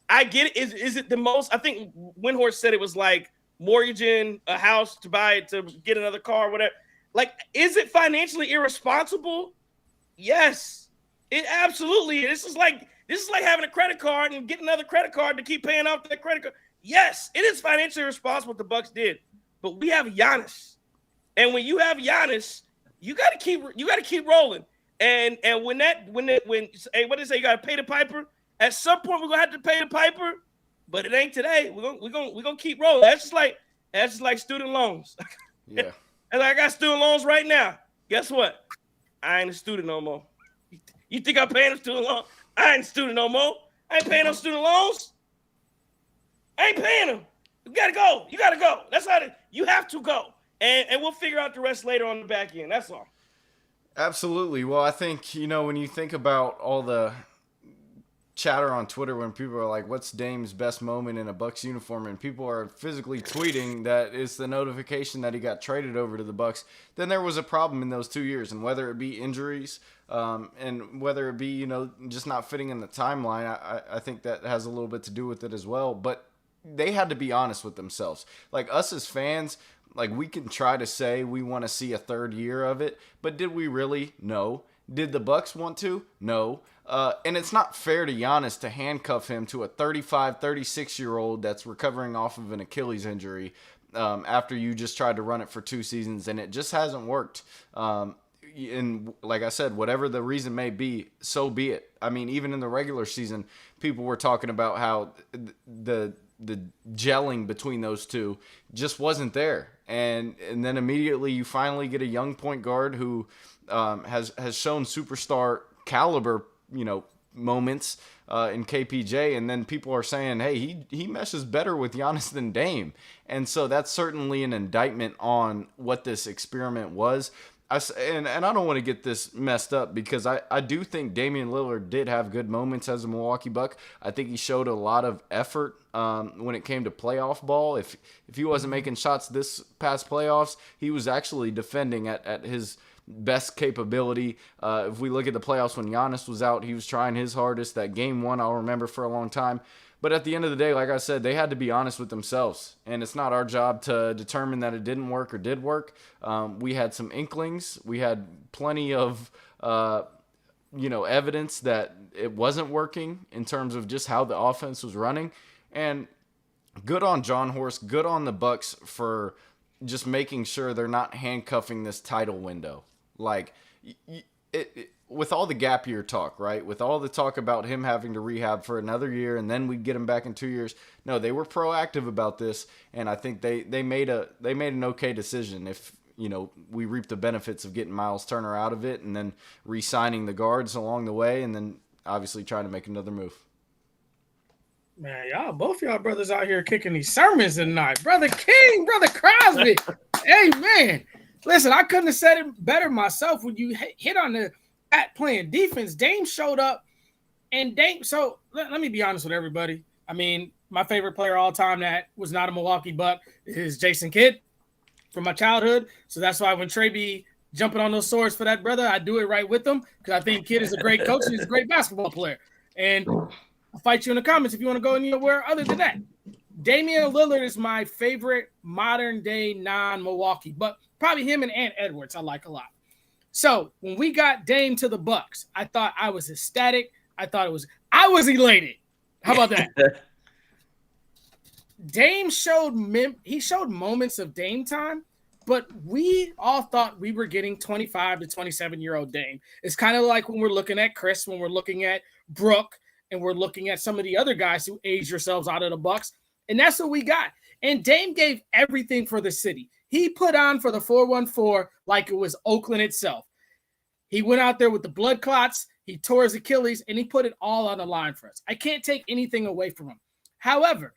S1: I get it. Is it the most? I think Windhorst said it was like mortgaging a house to buy it, to get another car, whatever. Like, is it financially irresponsible? Yes. It absolutely is. This is like having a credit card and getting another credit card to keep paying off that credit card. Yes, it is financially irresponsible what the Bucks did, but we have Giannis, and when you have Giannis, you got to keep rolling. And when what they say, you got to pay the piper. At some point, we're gonna have to pay the piper, but it ain't today. We're gonna keep rolling. That's just like student loans.
S2: Yeah,
S1: and I got student loans right now. Guess what? I ain't a student no more. You think I'm paying a student loan? I ain't a student no more. I ain't paying no student loans. I ain't paying them. You gotta go. You gotta go. That's how you have to go. And we'll figure out the rest later on the back end. That's all.
S2: Absolutely. Well, I think, when you think about all the chatter on Twitter when people are like, what's Dame's best moment in a Bucks uniform? And people are physically tweeting that it's the notification that he got traded over to the Bucks. Then there was a problem in those 2 years. And whether it be injuries and whether it be, you know, just not fitting in the timeline, I think that has a little bit to do with it as well. But they had to be honest with themselves. Like us as fans, like we can try to say we want to see a third year of it, but did we really? No. Did the Bucks want to? No. And it's not fair to Giannis to handcuff him to a 35, 36-year-old that's recovering off of an Achilles injury after you just tried to run it for 2 seasons, and it just hasn't worked. And like I said, whatever the reason may be, so be it. I mean, even in the regular season, people were talking about how the gelling between those two just wasn't there. And then immediately you finally get a young point guard who has shown superstar caliber, you know, moments in KPJ, and then people are saying, hey, he meshes better with Giannis than Dame. And so that's certainly an indictment on what this experiment was. And I don't want to get this messed up because I do think Damian Lillard did have good moments as a Milwaukee Buck. I think he showed a lot of effort when it came to playoff ball. If he wasn't making shots this past playoffs, he was actually defending at his best capability. If we look at the playoffs when Giannis was out, he was trying his hardest. That game 1 I'll remember for a long time. But at the end of the day, like I said, they had to be honest with themselves. And it's not our job to determine that it didn't work or did work. We had some inklings. We had plenty of, evidence that it wasn't working in terms of just how the offense was running. And good on John Horst, good on the Bucks for just making sure they're not handcuffing this title window. Like, with all the gap year talk, right? With all the talk about him having to rehab for another year and then we'd get him back in 2 years. No, they were proactive about this, and I think they made an okay decision. If, you know, we reap the benefits of getting Miles Turner out of it and then re-signing the guards along the way, and then obviously trying to make another move.
S3: Man, both y'all brothers out here kicking these sermons tonight. Brother King, Brother Crosby. Hey, man. Listen, I couldn't have said it better myself when you hit on the at playing defense. Dame showed up, and Dame. So let me be honest with everybody. I mean, my favorite player all time that was not a Milwaukee Buck is Jason Kidd from my childhood. So that's why when Trey be jumping on those swords for that brother, I do it right with him because I think Kidd is a great coach and he's a great basketball player. And I'll fight you in the comments if you want to go anywhere other than that. Damian Lillard is my favorite modern day non-Milwaukee, but probably him and Ant Edwards I like a lot. So when we got Dame to the Bucks, I thought I was ecstatic. I was elated. How about that? Dame showed moments of Dame time, but we all thought we were getting 25 to 27-year-old Dame. It's kind of like when we're looking at Chris, when we're looking at Brooke, and we're looking at some of the other guys who aged themselves out of the Bucks, and that's what we got. And Dame gave everything for the city. He put on for the 414 like it was Oakland itself. He went out there with the blood clots, he tore his Achilles, and he put it all on the line for us. I can't take anything away from him. However,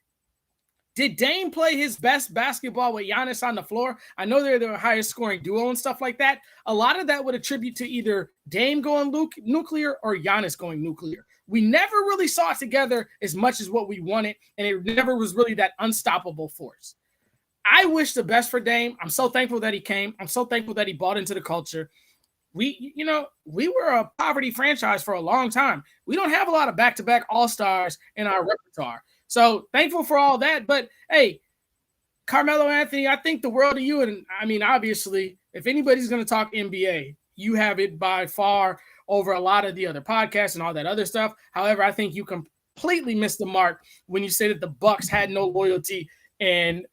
S3: did Dame play his best basketball with Giannis on the floor? I know they're the highest scoring duo and stuff like that. A lot of that would attribute to either Dame going nuclear or Giannis going nuclear. We never really saw it together as much as what we wanted, and it never was really that unstoppable force. I wish the best for Dame. I'm so thankful that he came. I'm so thankful that he bought into the culture. We were a poverty franchise for a long time. We don't have a lot of back-to-back all-stars in our repertoire. So thankful for all that. But, hey, Carmelo Anthony, I think the world of you. And, I mean, obviously, if anybody's going to talk NBA, you have it by far over a lot of the other podcasts and all that other stuff. However, I think you completely missed the mark when you say that the Bucks had no loyalty and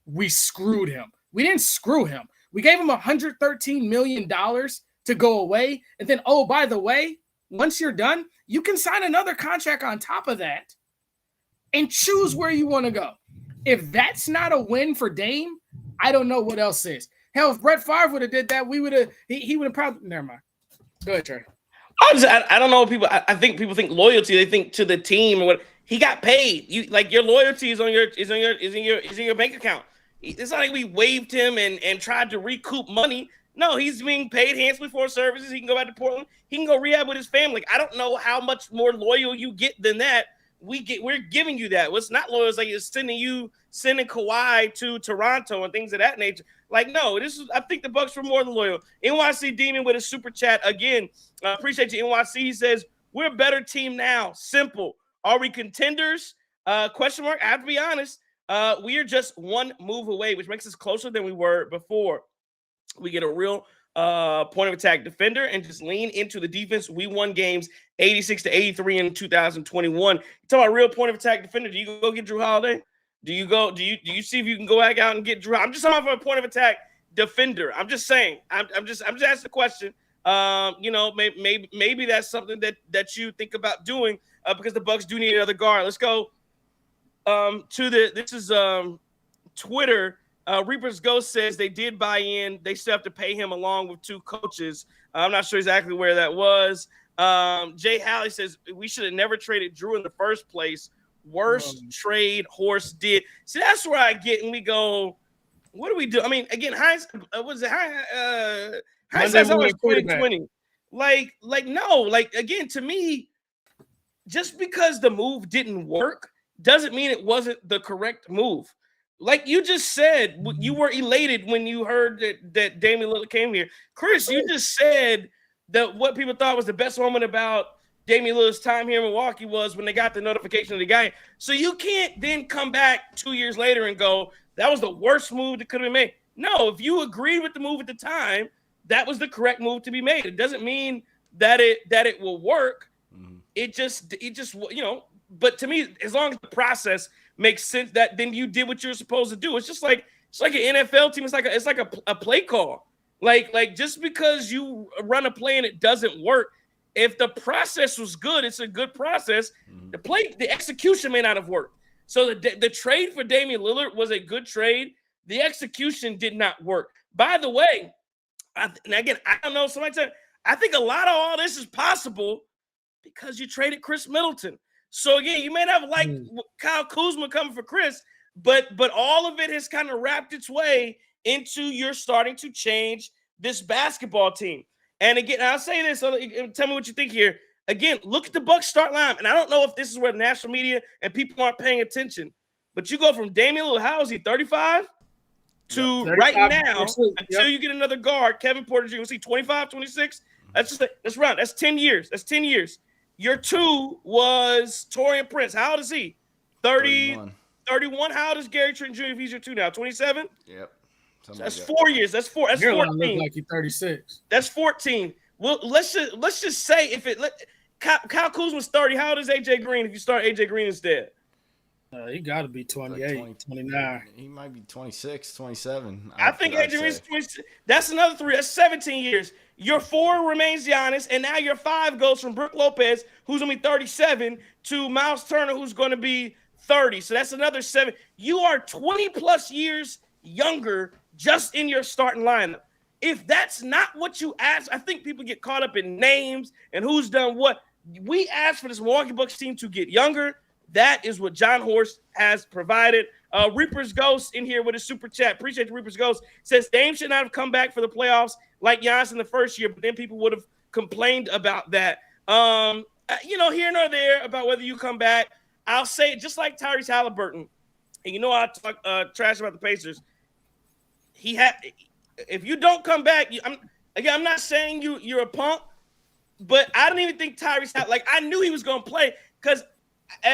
S3: we screwed him. We didn't screw him. We gave him $113 million to go away. And then, oh, by the way, once you're done, you can sign another contract on top of that and choose where you want to go. If that's not a win for Dame, I don't know what else is. Hell, if Brett Favre would have did that, he would have probably. Never mind. Go ahead, Trey.
S1: I don't know what people. I think people think loyalty. They think to the team or what. He got paid. Your loyalty is in your bank account. It's not like we waived him and tried to recoup money. No, he's being paid handsomely for services. He can go back to Portland. He can go rehab with his family. I don't know how much more loyal you get than that. We're giving you that. What's not loyal is like it's sending Kawhi to Toronto and things of that nature. Like, no, I think the Bucks were more than loyal. NYC Demon with a super chat again. Appreciate you, NYC. He says, we're a better team now. Simple. Are we contenders? Question mark. I have to be honest. We are just one move away, which makes us closer than we were before. We get a real point of attack defender and just lean into the defense. We won games 86-83 in 2021. You talk about real point of attack defender. Do you go get Drew Holiday? Do you see if you can go back out and get Drew? I'm just talking about a point of attack defender. I'm just saying. I'm just asking the question. Maybe that's something that you think about doing because the Bucks do need another guard. Let's go this is Twitter. Reaper's Ghost says they did buy in. They still have to pay him along with 2 coaches. I'm not sure exactly where that was. Jay Halley says we should have never traded Drew in the first place. Worst trade Horse did. See, that's where I get and we go, what do we do? I mean, again, hindsight's always 2020. Again, to me, just because the move didn't work doesn't mean it wasn't the correct move. Like you just said, you were elated when you heard that Damian Lillard came here. Chris, you just said that what people thought was the best moment about Damian Lillard's time here in Milwaukee was when they got the notification of the guy. So you can't then come back 2 years later and go, that was the worst move that could have been made. No, if you agreed with the move at the time, that was the correct move to be made. It doesn't mean that it will work. Mm-hmm. It just but to me, as long as the process makes sense, that then you did what you're supposed to do. It's like an NFL team. It's like a play call. Like just because you run a play and it doesn't work, if the process was good, it's a good process. Mm-hmm. The execution may not have worked. So the trade for Damian Lillard was a good trade. The execution did not work. By the way, I don't know. I think a lot of all this is possible because you traded Chris Middleton. So again, you may not like Kyle Kuzma coming for Chris, but all of it has kind of wrapped its way into you're starting to change this basketball team. And again, I'll say this, so tell me what you think here. Again, look at the Bucks start line. And I don't know if this is where the national media and people aren't paying attention, but you go from Damian Lillard, how is he, 35? To 35, right now, until you get another guard, Kevin Porter Jr., was he 25, 26? That's round. That's 10 years. That's 10 years. Your 2 was Taurean Prince. How old is he? 31. How old is Gary Trent Jr. if he's your 2 now? 27?
S2: Yep.
S1: That's 4 years. That's 14.
S3: Look like you're 36.
S1: That's 14. Well, let's just say Kyle Kuzma's 30. How old is AJ Green if you start AJ Green instead?
S3: He got to be 28, 29.
S2: He might be 26, 27.
S1: I think AJ Green's 26. That's another 3. That's 17 years. Your 4 remains Giannis, and now your 5 goes from Brook Lopez, who's going to be 37, to Miles Turner, who's going to be 30. So that's another 7. You are 20-plus years younger just in your starting lineup. If that's not what you ask, I think people get caught up in names and who's done what. We asked for this Milwaukee Bucks team to get younger. That is what John Horst has provided. Reaper's Ghost in here with a super chat. Appreciate the Reaper's Ghost. Says Dame should not have come back for the playoffs like Giannis in the first year, but then people would have complained about that. Here nor there about whether you come back. I'll say it just like Tyrese Halliburton. And I talk trash about the Pacers. If you don't come back, I'm not saying you're a punk, but I don't even think Tyrese I knew he was going to play because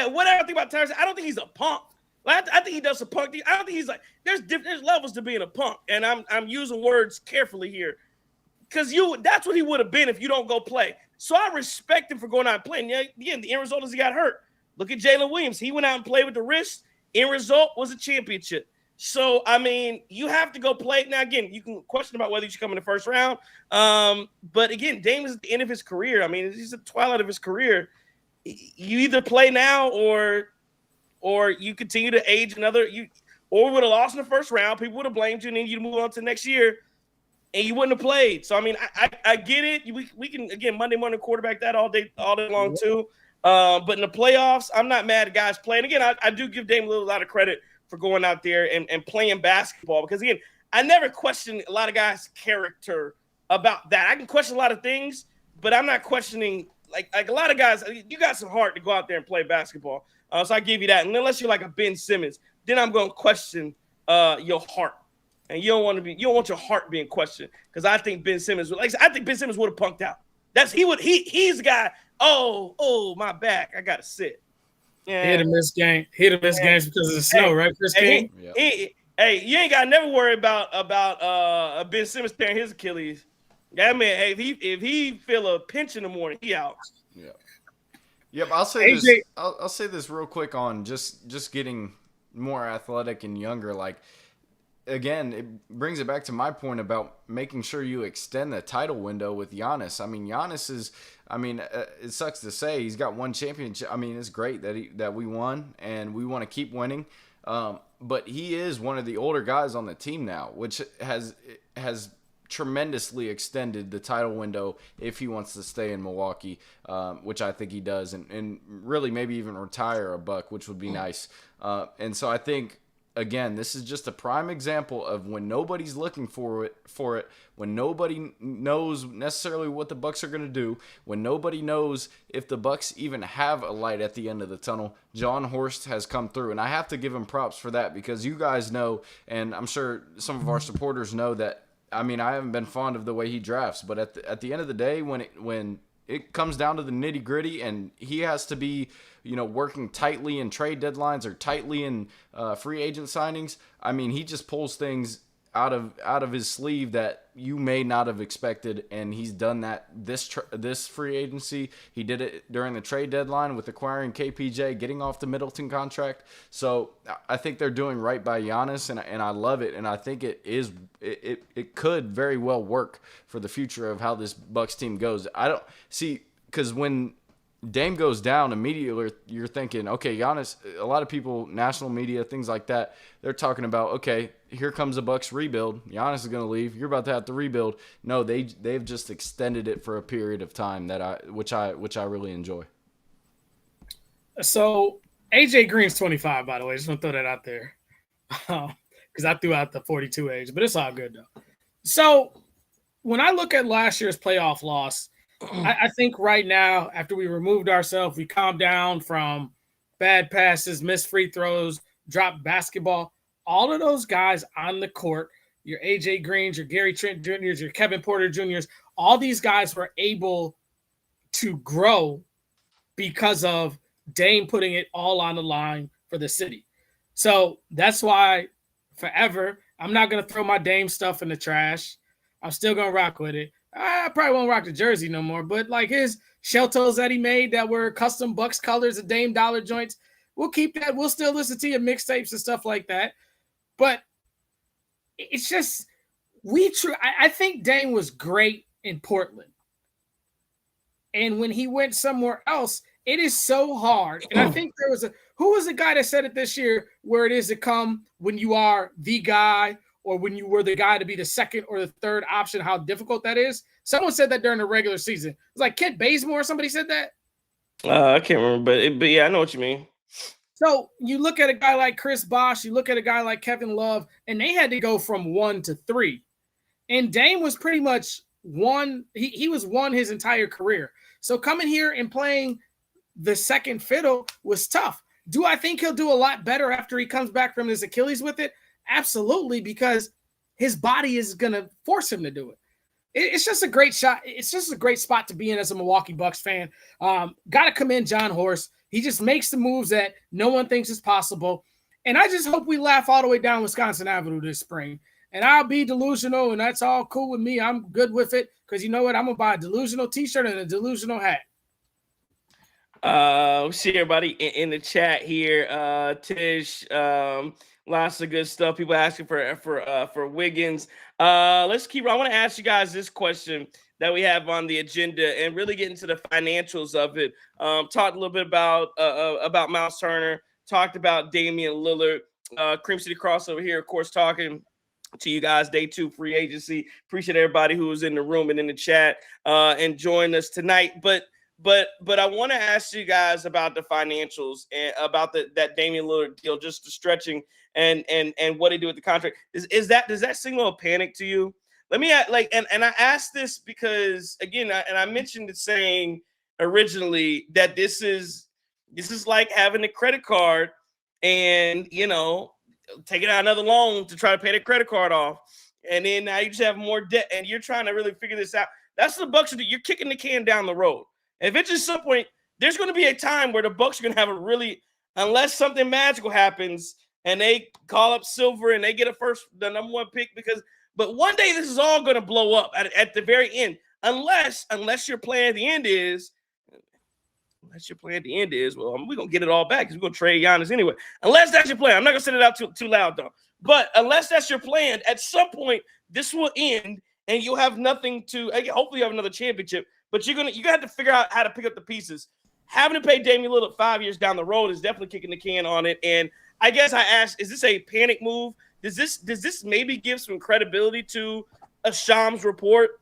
S1: whatever I think about Tyrese, I don't think he's a punk. I think he does some punk things. I don't think he's there's levels to being a punk, and I'm using words carefully here because that's what he would have been if you don't go play. So I respect him for going out and playing. Yeah, again, the end result is he got hurt. Look at Jalen Williams. He went out and played with the wrist. End result was a championship. So, I mean, you have to go play. Now, again, you can question about whether you should come in the first round. But, again, Dame is at the end of his career. I mean, he's at the twilight of his career. You either play now or you continue to age or would have lost in the first round. People would have blamed you, and then you'd move on to next year, and you wouldn't have played. So, I mean, I get it. We can, again, Monday morning quarterback that all day long, too. But in the playoffs, I'm not mad at guys playing. Again, I do give Dame a lot of credit for going out there and playing basketball because, again, I never question a lot of guys' character about that. I can question a lot of things, but I'm not questioning like a lot of guys. You got some heart to go out there and play basketball, so I give you that. And unless you're like a Ben Simmons, then I'm going to question your heart. And you don't want your heart being questioned, because I think Ben Simmons would have punked out. He's the guy. Oh, my back, I gotta sit.
S3: Yeah. Hit or miss games because of the snow, right, Chris King?
S1: Hey, you ain't gotta never worry about Ben Simmons tearing his Achilles. That man, hey, if he feel a pinch in the morning, he out.
S2: Yeah. Yep. I'll say this. I'll say this real quick on just getting more athletic and younger. Like, again, it brings it back to my point about making sure you extend the title window with Giannis. I mean, Giannis is. I mean, it sucks to say he's got one championship. I mean, it's great that we won and we want to keep winning. But he is one of the older guys on the team now, which has tremendously extended the title window if he wants to stay in Milwaukee, which I think he does, and really maybe even retire a Buck, which would be nice. And so I think, again, this is just a prime example of when nobody's looking for it, when nobody knows necessarily what the Bucks are going to do, when nobody knows if the Bucks even have a light at the end of the tunnel. John Horst has come through, and I have to give him props for that, because you guys know, and I'm sure some of our supporters know that. I mean, I haven't been fond of the way he drafts, but at the end of the day, when it comes down to the nitty gritty, and he has to be, working tightly in trade deadlines or tightly in free agent signings. I mean, he just pulls things out of his sleeve that you may not have expected, and he's done that this free agency. He did it during the trade deadline with acquiring KPJ, getting off the Middleton contract. So I think they're doing right by Giannis, and I love it, and I think it could very well work for the future of how this Bucks team goes. I don't see, because when Dame goes down, immediately you're thinking, okay, Giannis, a lot of people, national media, things like that, they're talking about, okay, here comes a Bucks rebuild. Giannis is going to leave. You're about to have to rebuild. No, they've just extended it for a period of time which I really enjoy.
S3: So AJ Green's 25, by the way. Just want to throw that out there, because I threw out the 42 age, but it's all good though. So when I look at last year's playoff loss, I think right now, after we removed ourselves, we calmed down from bad passes, missed free throws, dropped basketball. All of those guys on the court, your AJ Greens, your Gary Trent Jr.'s, your Kevin Porter Jr.'s, all these guys were able to grow because of Dame putting it all on the line for the city. So that's why forever, I'm not going to throw my Dame stuff in the trash. I'm still going to rock with it. I probably won't rock the jersey no more, but like his shell toes that he made that were custom Bucks colors and Dame dollar joints, we'll keep that. We'll still listen to your mixtapes and stuff like that. But it's just, I think Dame was great in Portland. And when he went somewhere else, it is so hard. And I think who was the guy that said it this year, where it is to come when you are the guy, or when you were the guy to be the second or the third option, how difficult that is. Someone said that during the regular season. It was like Kent Bazemore, somebody said that.
S1: I can't remember, but yeah, I know what you mean.
S3: So you look at a guy like Chris Bosh, you look at a guy like Kevin Love, and they had to go from 1 to 3. And Dame was pretty much one. He was one his entire career. So coming here and playing the second fiddle was tough. Do I think he'll do a lot better after he comes back from his Achilles with it? Absolutely, because his body is going to force him to do it. It's just a great shot. It's just a great spot to be in as a Milwaukee Bucks fan. Got to commend John Horst. He just makes the moves that no one thinks is possible. And I just hope we laugh all the way down Wisconsin Avenue this spring. And I'll be delusional, and that's all cool with me. I'm good with it, because you know what? I'm going to buy a delusional T-shirt and a delusional hat.
S1: We see everybody in the chat here. Tish, lots of good stuff. People asking for Wiggins. Let's keep. I want to ask you guys this question that we have on the agenda and really get into the financials of it. Talked a little bit about Miles Turner. Talked about Damian Lillard. Cream City Crossover here, of course, talking to you guys. Day 2 free agency. Appreciate everybody who was in the room and in the chat and joined us tonight. But But I want to ask you guys about the financials and about that Damian Lillard deal, just the stretching and what they do with the contract. Does that signal a panic to you? Let me and I asked this because again, I mentioned it saying originally that this is like having a credit card and taking out another loan to try to pay the credit card off, and then now you just have more debt, and you're trying to really figure this out. That's what the Bucks are doing. You're kicking the can down the road. And eventually, at some point, there's going to be a time where the Bucks are going to have a really, unless something magical happens and they call up Silver and they get the number 1 pick, but one day this is all going to blow up at the very end, unless your plan at the end is, well, we're going to get it all back because we're going to trade Giannis anyway. Unless that's your plan. I'm not going to say it out too loud, though. But unless that's your plan, at some point, this will end and you'll have nothing to – hopefully you have another championship. But you're gonna have to figure out how to pick up the pieces. Having to pay Damian Lillard 5 years down the road is definitely kicking the can on it. And I guess I asked, is this a panic move? Does this maybe give some credibility to a Shams report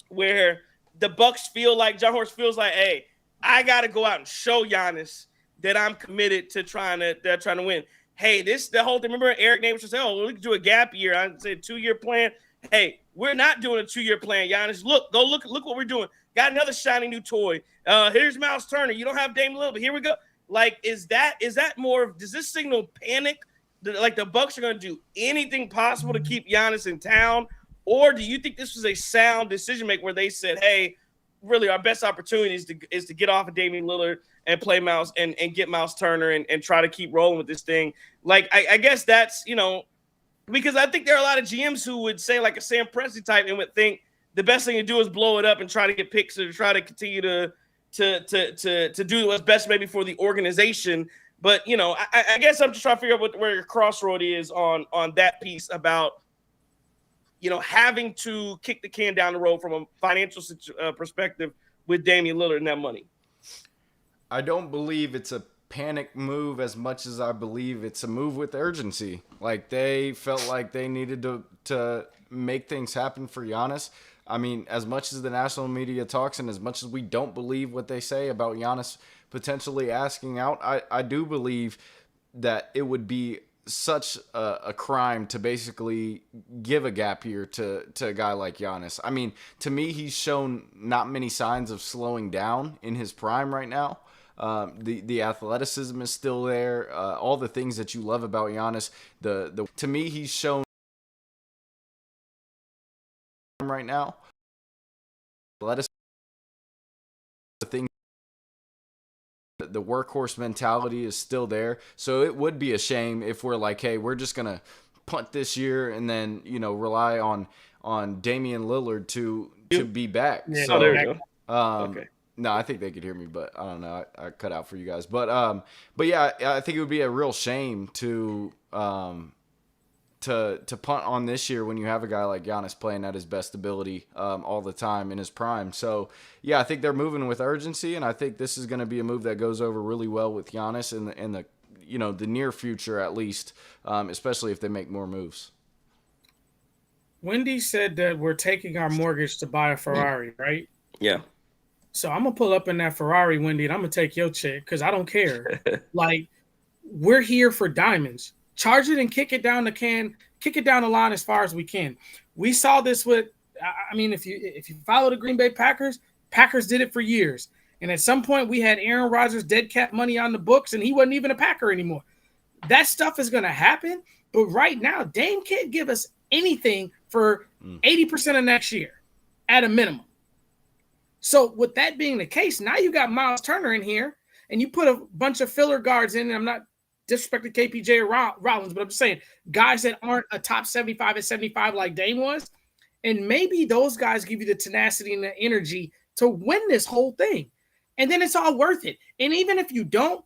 S1: where the Bucks feel like John Horst feels like, hey, I got to go out and show Giannis that I'm committed to trying to win. Hey, the whole thing. Remember Eric Namish said, "Oh, we could do a gap year." I said 2-year plan. Hey, we're not doing a 2-year plan, Giannis. Look what we're doing. Got another shiny new toy. Here's Miles Turner. You don't have Damian Lillard, but here we go. Like, is that more? Does this signal panic? Like the Bucks are going to do anything possible to keep Giannis in town, or do you think this was a sound decision maker where they said, "Hey, really, our best opportunity is to get off of Damian Lillard and play Miles and get Miles Turner and try to keep rolling with this thing." Like, I guess that's because I think there are a lot of GMs who would say like a Sam Presti type and would think the best thing to do is blow it up and try to get picks or try to continue to do what's best maybe for the organization. But I guess I'm just trying to figure out where your crossroad is on that piece about having to kick the can down the road from a financial perspective with Damian Lillard and that money.
S2: I don't believe it's a panic move as much as I believe it's a move with urgency. Like, they felt like they needed to make things happen for Giannis. I mean, as much as the national media talks and as much as we don't believe what they say about Giannis potentially asking out, I do believe that it would be such a crime to basically give a gap year to a guy like Giannis. I mean, to me, he's shown not many signs of slowing down in his prime right now. The athleticism is still there. All the things that you love about Giannis. To me, he's shown right now. The thing, the workhorse mentality is still there. So it would be a shame if we're like, hey, we're just gonna punt this year and then rely on Damian Lillard to be back.
S1: Yeah,
S2: so
S1: there you go.
S2: Okay. No, I think they could hear me, but I don't know. I cut out for you guys. But yeah, I think it would be a real shame to punt on this year when you have a guy like Giannis playing at his best ability all the time in his prime. So yeah, I think they're moving with urgency, and I think this is going to be a move that goes over really well with Giannis in the near future at least, especially if they make more moves.
S3: Wendy said that we're taking our mortgage to buy a Ferrari, right?
S1: Yeah.
S3: So I'm going to pull up in that Ferrari, Wendy, and I'm going to take your check because I don't care. Like, we're here for diamonds. Charge it and kick it down the line as far as we can. We saw this with, I mean, if you follow the Green Bay Packers did it for years. And at some point we had Aaron Rodgers dead cap money on the books and he wasn't even a Packer anymore. That stuff is going to happen. But right now, Dame can't give us anything for 80% of next year at a minimum. So with that being the case, now you got Miles Turner in here and you put a bunch of filler guards in. And I'm not disrespecting KPJ or Rollins, but I'm just saying guys that aren't a top 75 at 75 like Dame was. And maybe those guys give you the tenacity and the energy to win this whole thing. And then it's all worth it. And even if you don't,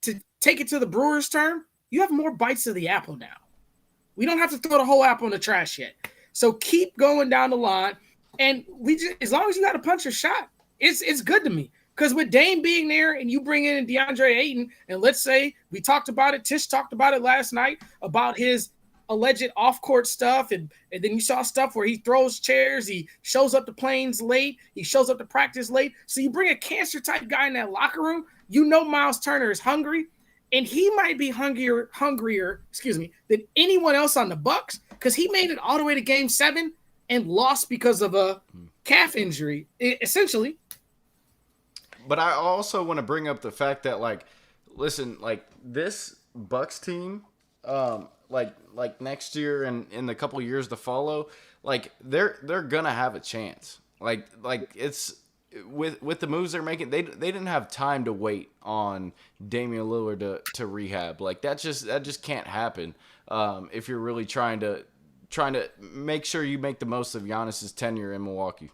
S3: to take it to the Brewers' term, you have more bites of the apple now. We don't have to throw the whole apple in the trash yet. So keep going down the line. And as long as you got to punch your shot, it's good to me. Because with Dame being there and you bring in DeAndre Ayton, and let's say we talked about it, Tish talked about it last night, about his alleged off-court stuff, and then you saw stuff where he throws chairs, he shows up to planes late, he shows up to practice late. So you bring a cancer-type guy in that locker room, Miles Turner is hungry, and he might be hungrier, than anyone else on the Bucks because he made it all the way to Game 7 and lost because of a calf injury, essentially.
S2: But I also want to bring up the fact that, like, listen, like, this Bucks team, like next year and in the couple years to follow, like, they're gonna have a chance. Like it's with the moves they're making, they didn't have time to wait on Damian Lillard to rehab. Like, that just can't happen if you're really trying to make sure you make the most of Giannis's tenure in Milwaukee.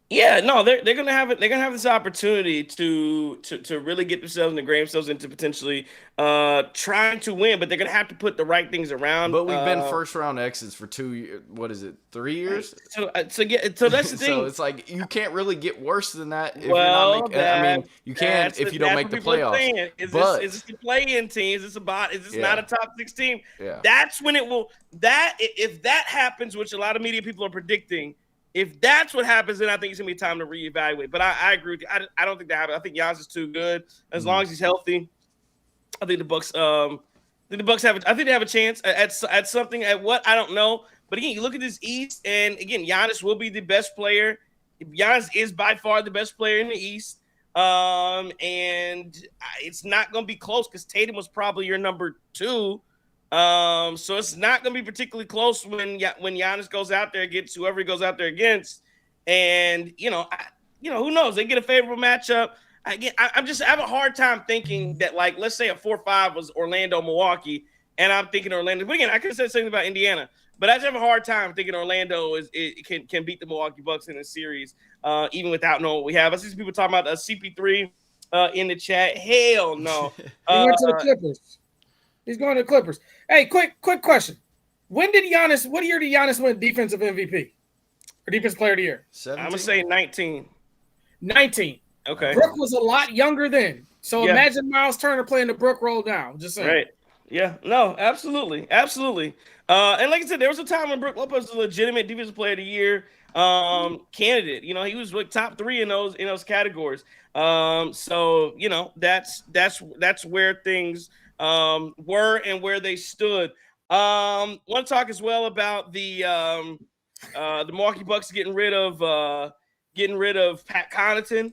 S1: Yeah, no, they're gonna have it. They're gonna have this opportunity to really get themselves and ingrain themselves into potentially trying to win, but they're gonna have to put the right things around.
S2: But we've been first round exits for 2 years. What is it? 3 years?
S1: So that's the thing.
S2: So it's like you can't really get worse than that. If
S1: well,
S2: you're not I mean, you can if you don't make the playoffs.
S1: Is
S2: but
S1: this the play-in team? Is this not a top 6 team?
S2: Yeah.
S1: That's when it will. If that happens, which a lot of media people are predicting. If that's what happens, then I think it's going to be time to reevaluate. But I agree with you. I don't think that happens. I think Giannis is too good. As long as he's healthy, I think the Bucks have a chance at something. At what? I don't know. But again, you look at this East, and again, Giannis will be the best player. Giannis is by far the best player in the East. And it's not going to be close because Tatum was probably your number 2. So it's not going to be particularly close when Giannis goes out there against whoever he goes out there against, and who knows? They get a favorable matchup. I have a hard time thinking that, like, let's say a 4-5 was Orlando Milwaukee, and I'm thinking Orlando. But again, I could have said something about Indiana, but I just have a hard time thinking Orlando can beat the Milwaukee Bucks in a series, even without knowing what we have. I see some people talking about CP3 in the chat. Hell no.
S3: He went to the Clippers. He's going to the Clippers. Hey, quick question. What year did Giannis win defensive MVP? Or defensive player of the year?
S2: 17?
S1: I'm going to say 19.
S3: 19.
S1: Okay.
S3: Brook was a lot younger then. So imagine Miles Turner playing the Brook role now. Just saying.
S1: Right. Yeah. No, absolutely. Absolutely. And like I said, there was a time when Brook Lopez was a legitimate defensive player of the year candidate. He was like top 3 in those categories. So, that's where things were and where they stood. Want to talk as well about the Milwaukee Bucks getting rid of Pat Connaughton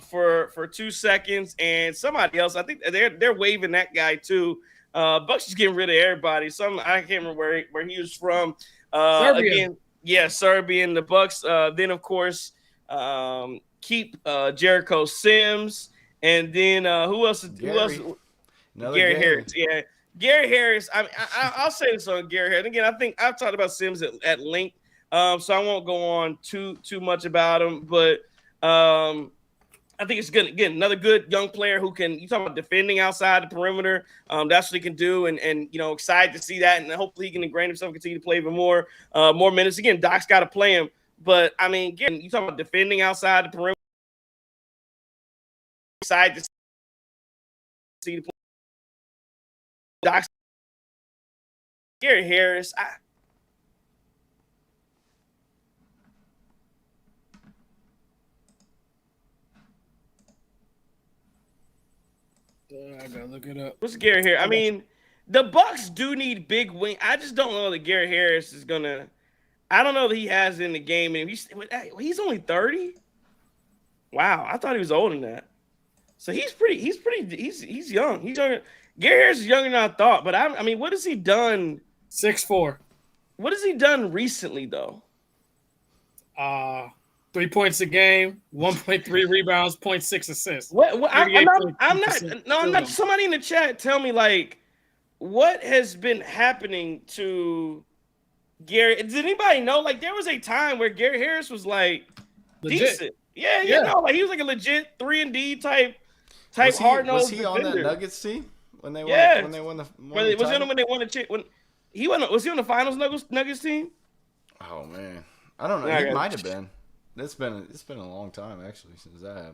S1: for 2 seconds, and somebody else. I think they're waiving that guy too. Bucks is getting rid of everybody. I can't remember where he was from.
S3: Serbia.
S1: Again, Serbian. The Bucks then of course keep Jericho Sims, and then who else? Gary Harris. Yeah, Gary Harris. I'll say this on Gary Harris. And again, I think I've talked about Sims at length, so I won't go on too much about him. But I think it's good. Again, another good young player who can. You talk about defending outside the perimeter. That's what he can do, and excited to see that, and hopefully he can ingrain himself, continue to play even more minutes. Again, Doc's got to play him, but I mean, again, you talk about defending outside the perimeter. Excited to see the play. Doc, Gary Harris. I
S3: gotta look it up.
S1: What's Gary Harris? I mean, the Bucks do need big wing. I just don't know that Gary Harris is gonna. I don't know that he has it in the game, and he's only 30. Wow, I thought he was older than that. So he's young. He's younger. Gary Harris is younger than I thought, but I mean, what has he done?
S3: 6'4".
S1: What has he done recently, though?
S3: 3 points a game, 1.3 rebounds, 0.6 assists.
S1: I'm not. Somebody in the chat tell me, like, what has been happening to Gary? Does anybody know? Like, there was a time where Gary Harris was like
S3: legit.
S1: Decent. Yeah. Like he was like a legit 3-and-D type hard nosed.
S2: Was he on that Nuggets team when they won? When they won the
S1: was he when they won the chip? Was he on the finals Nuggets team?
S2: Oh man, I don't know. He might have been. It's been a long time actually since that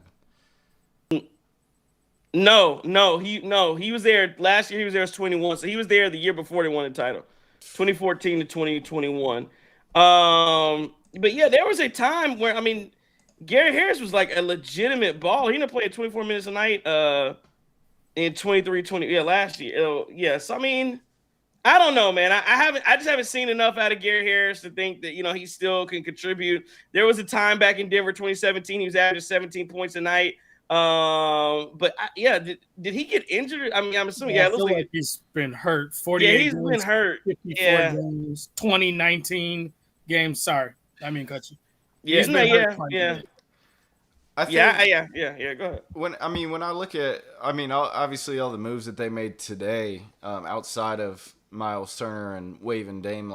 S2: happened.
S1: No, he was there last year. He was there as 21, so he was there the year before they won the title, 2014 to 2021. But yeah, there was a time where Gary Harris was like a legitimate ball. He ended up playing 24 minutes a night in 23-20 last year. Yeah, so I don't know, man. I just haven't seen enough out of Gary Harris to think that he still can contribute. There was a time back in Denver 2017 he was averaging 17 points a night. Did he get injured? I'm assuming.
S3: I feel like he's been hurt. 48
S1: yeah, he's
S3: games,
S1: been hurt.
S3: 54 games, 2019 games. Sorry, I mean cut you.
S1: Yeah, yeah.
S2: I think,
S1: yeah. Go ahead.
S2: When I look at, obviously all the moves that they made today, outside of Miles Turner and Wave and Dame,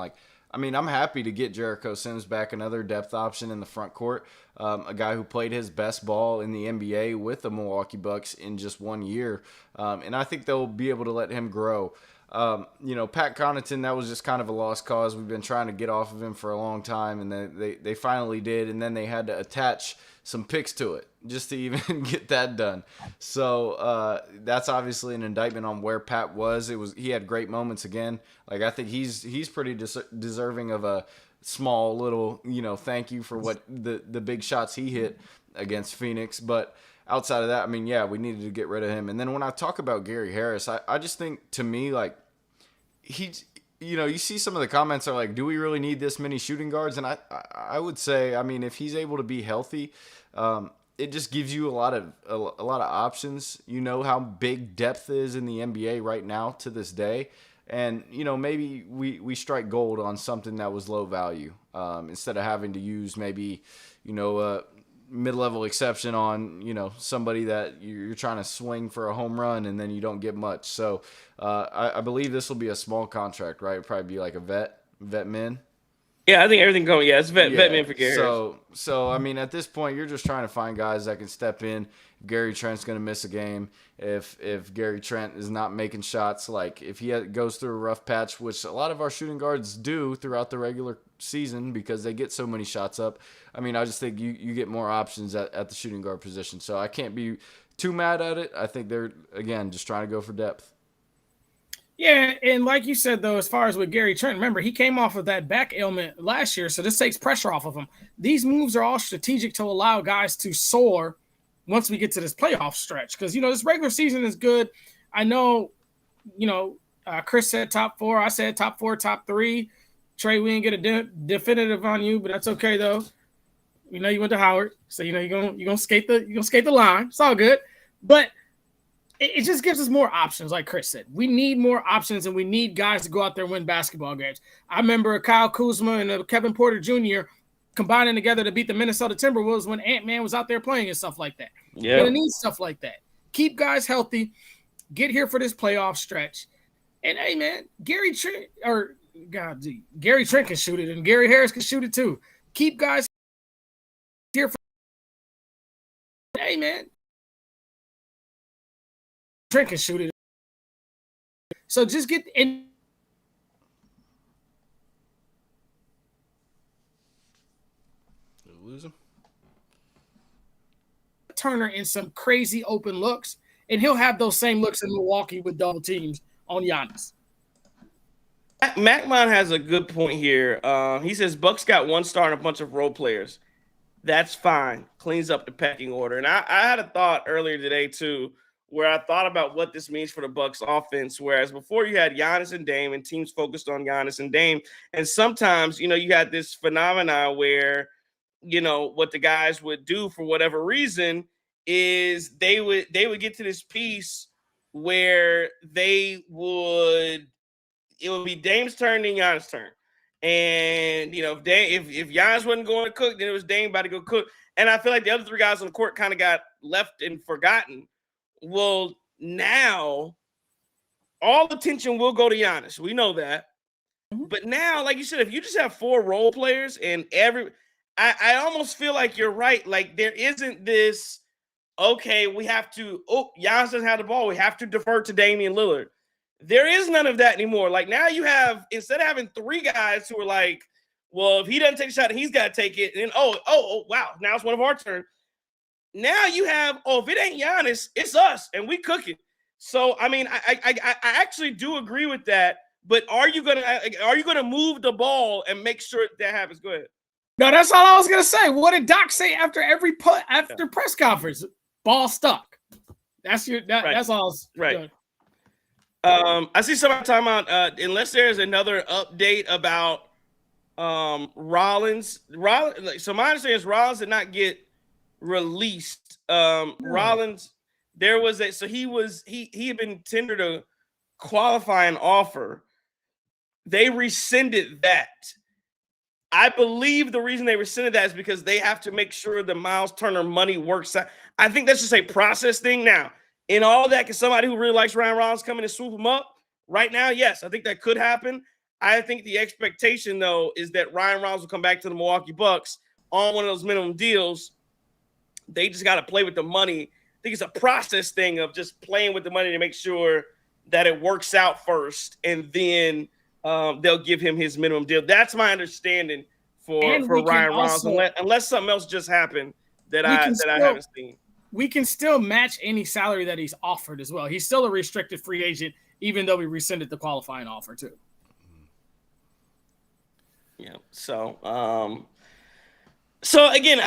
S2: I'm happy to get Jericho Sims back, another depth option in the front court, a guy who played his best ball in the NBA with the Milwaukee Bucks in just 1 year, and I think they'll be able to let him grow. Pat Connaughton, that was just kind of a lost cause. We've been trying to get off of him for a long time, and they finally did, and then they had to attach some picks to it just to even get that done. So that's obviously an indictment on where Pat was. He had great moments again. I think he's pretty deserving of a small little thank you for what the big shots he hit against Phoenix. But outside of that, we needed to get rid of him. And then when I talk about Gary Harris, I just think, to me, he's, you see some of the comments are like, do we really need this many shooting guards? And I would say, if he's able to be healthy, it just gives you a lot of options. You know how big depth is in the NBA right now to this day. And, maybe we strike gold on something that was low value, instead of having to use maybe, a mid-level exception on, somebody that you're trying to swing for a home run and then you don't get much. So I believe this will be a small contract, right? It'll probably be like a vet min.
S1: Yeah, I think everything going. Yeah, it's vet man for Gary.
S2: So at this point, you're just trying to find guys that can step in. If Gary Trent's going to miss a game, if Gary Trent is not making shots, if he goes through a rough patch, which a lot of our shooting guards do throughout the regular season because they get so many shots up. I just think you get more options at the shooting guard position. So I can't be too mad at it. I think they're, again, just trying to go for depth.
S3: Yeah, and like you said, though, as far as with Gary Trent, remember, he came off of that back ailment last year, so this takes pressure off of him. These moves are all strategic to allow guys to soar once we get to this playoff stretch. Because, this regular season is good. I know, Chris said top 4. I said top 4, top 3. Trey, we didn't get a definitive on you, but that's okay, though. We know you went to Howard, so, you're gonna skate the line. It's all good. But it just gives us more options, like Chris said. We need more options, and we need guys to go out there and win basketball games. I remember Kyle Kuzma and Kevin Porter Jr. combining together to beat the Minnesota Timberwolves when Ant-Man was out there playing and stuff like that.
S1: Yeah.
S3: You're going to need stuff like that. Keep guys healthy. Get here for this playoff stretch. And, hey, man, Gary Trent can shoot it, and Gary Harris can shoot it too. Keep guys here for – hey, man. Trent can shoot it. So just get in.
S2: Did we lose him?
S3: Turner in some crazy open looks, and he'll have those same looks in Milwaukee with double teams on Giannis.
S1: MacMon has a good point here. He says Bucks got one star and a bunch of role players. That's fine. Cleans up the pecking order. And I had a thought earlier today too, where I thought about what this means for the Bucks offense. Whereas before you had Giannis and Dame and teams focused on Giannis and Dame. And sometimes, you had this phenomenon where, what the guys would do for whatever reason is they would get to this piece where it would be Dame's turn, then Giannis' turn. And, if Giannis wasn't going to cook, then it was Dame about to go cook. And I feel like the other 3 guys on the court kind of got left and forgotten. Well, now all attention will go to Giannis. We know that. But now, like you said, if you just have 4 role players and I almost feel like you're right. There isn't this, okay, we have to, Giannis doesn't have the ball. We have to defer to Damian Lillard. There is none of that anymore. Now you have, instead of having 3 guys who are like, well, if he doesn't take a shot, he's got to take it. And then, wow, now it's one of our turn. now you have, if it ain't Giannis, it's us, and we cook it. So I mean, I actually do agree with that. But are you gonna move the ball and make sure that happens? Go ahead.
S3: No, that's all I was gonna say. What did Doc say after every press conference? Ball stuck. That's
S1: Right.
S3: That's all.
S1: Right. I see somebody talking about unless there's another update about Rollins. So my understanding is Rollins did not get released. Rollins, there was he had been tendered a qualifying offer. They rescinded that. I believe the reason they rescinded that is because they have to make sure the Miles Turner money works out. I think that's just a process thing now. In all that, can somebody who really likes Ryan Rollins come in and swoop him up right now? Yes, I think that could happen. I think the expectation, though, is that Ryan Rollins will come back to the Milwaukee Bucks on one of those minimum deals. They just got to play with the money. I think it's a process thing of just playing with the money to make sure that it works out first, and then they'll give him his minimum deal. That's my understanding for Ryan Rollins, unless something else just happened that I haven't seen.
S3: We can still match any salary that he's offered as well. He's still a restricted free agent, even though we rescinded the qualifying offer too.
S1: Yeah. So, again,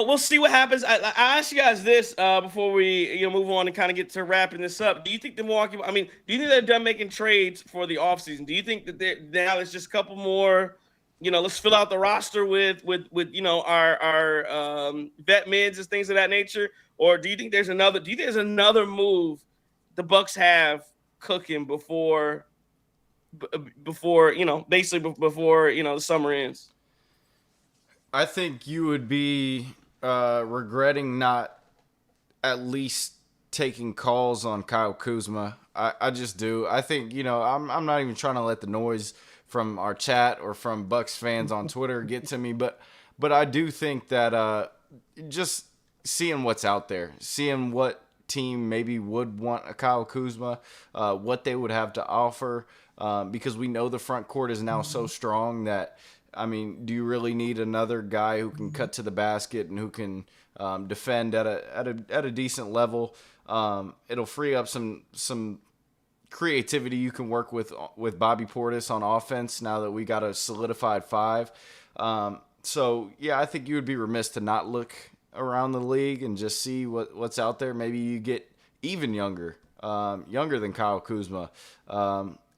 S1: we'll see what happens. I ask you guys this before we move on and kind of get to wrapping this up. Do you think do you think they're done making trades for the offseason? Do you think that now there's just a couple more, let's fill out the roster with our vet mids and things of that nature? Or do you think there's another move the Bucks have cooking before the summer ends?
S2: I think you would be regretting not at least taking calls on Kyle Kuzma. I just do. I think, I'm not even trying to let the noise from our chat or from Bucks fans on Twitter get to me, but I do think that just seeing what's out there, seeing what team maybe would want a Kyle Kuzma, what they would have to offer, because we know the front court is now so strong that, do you really need another guy who can cut to the basket and who can defend at a decent level? It'll free up some creativity you can work with Bobby Portis on offense now that we got a solidified five. So yeah, I think you would be remiss to not look around the league and just see what's out there. Maybe you get even younger than Kyle Kuzma,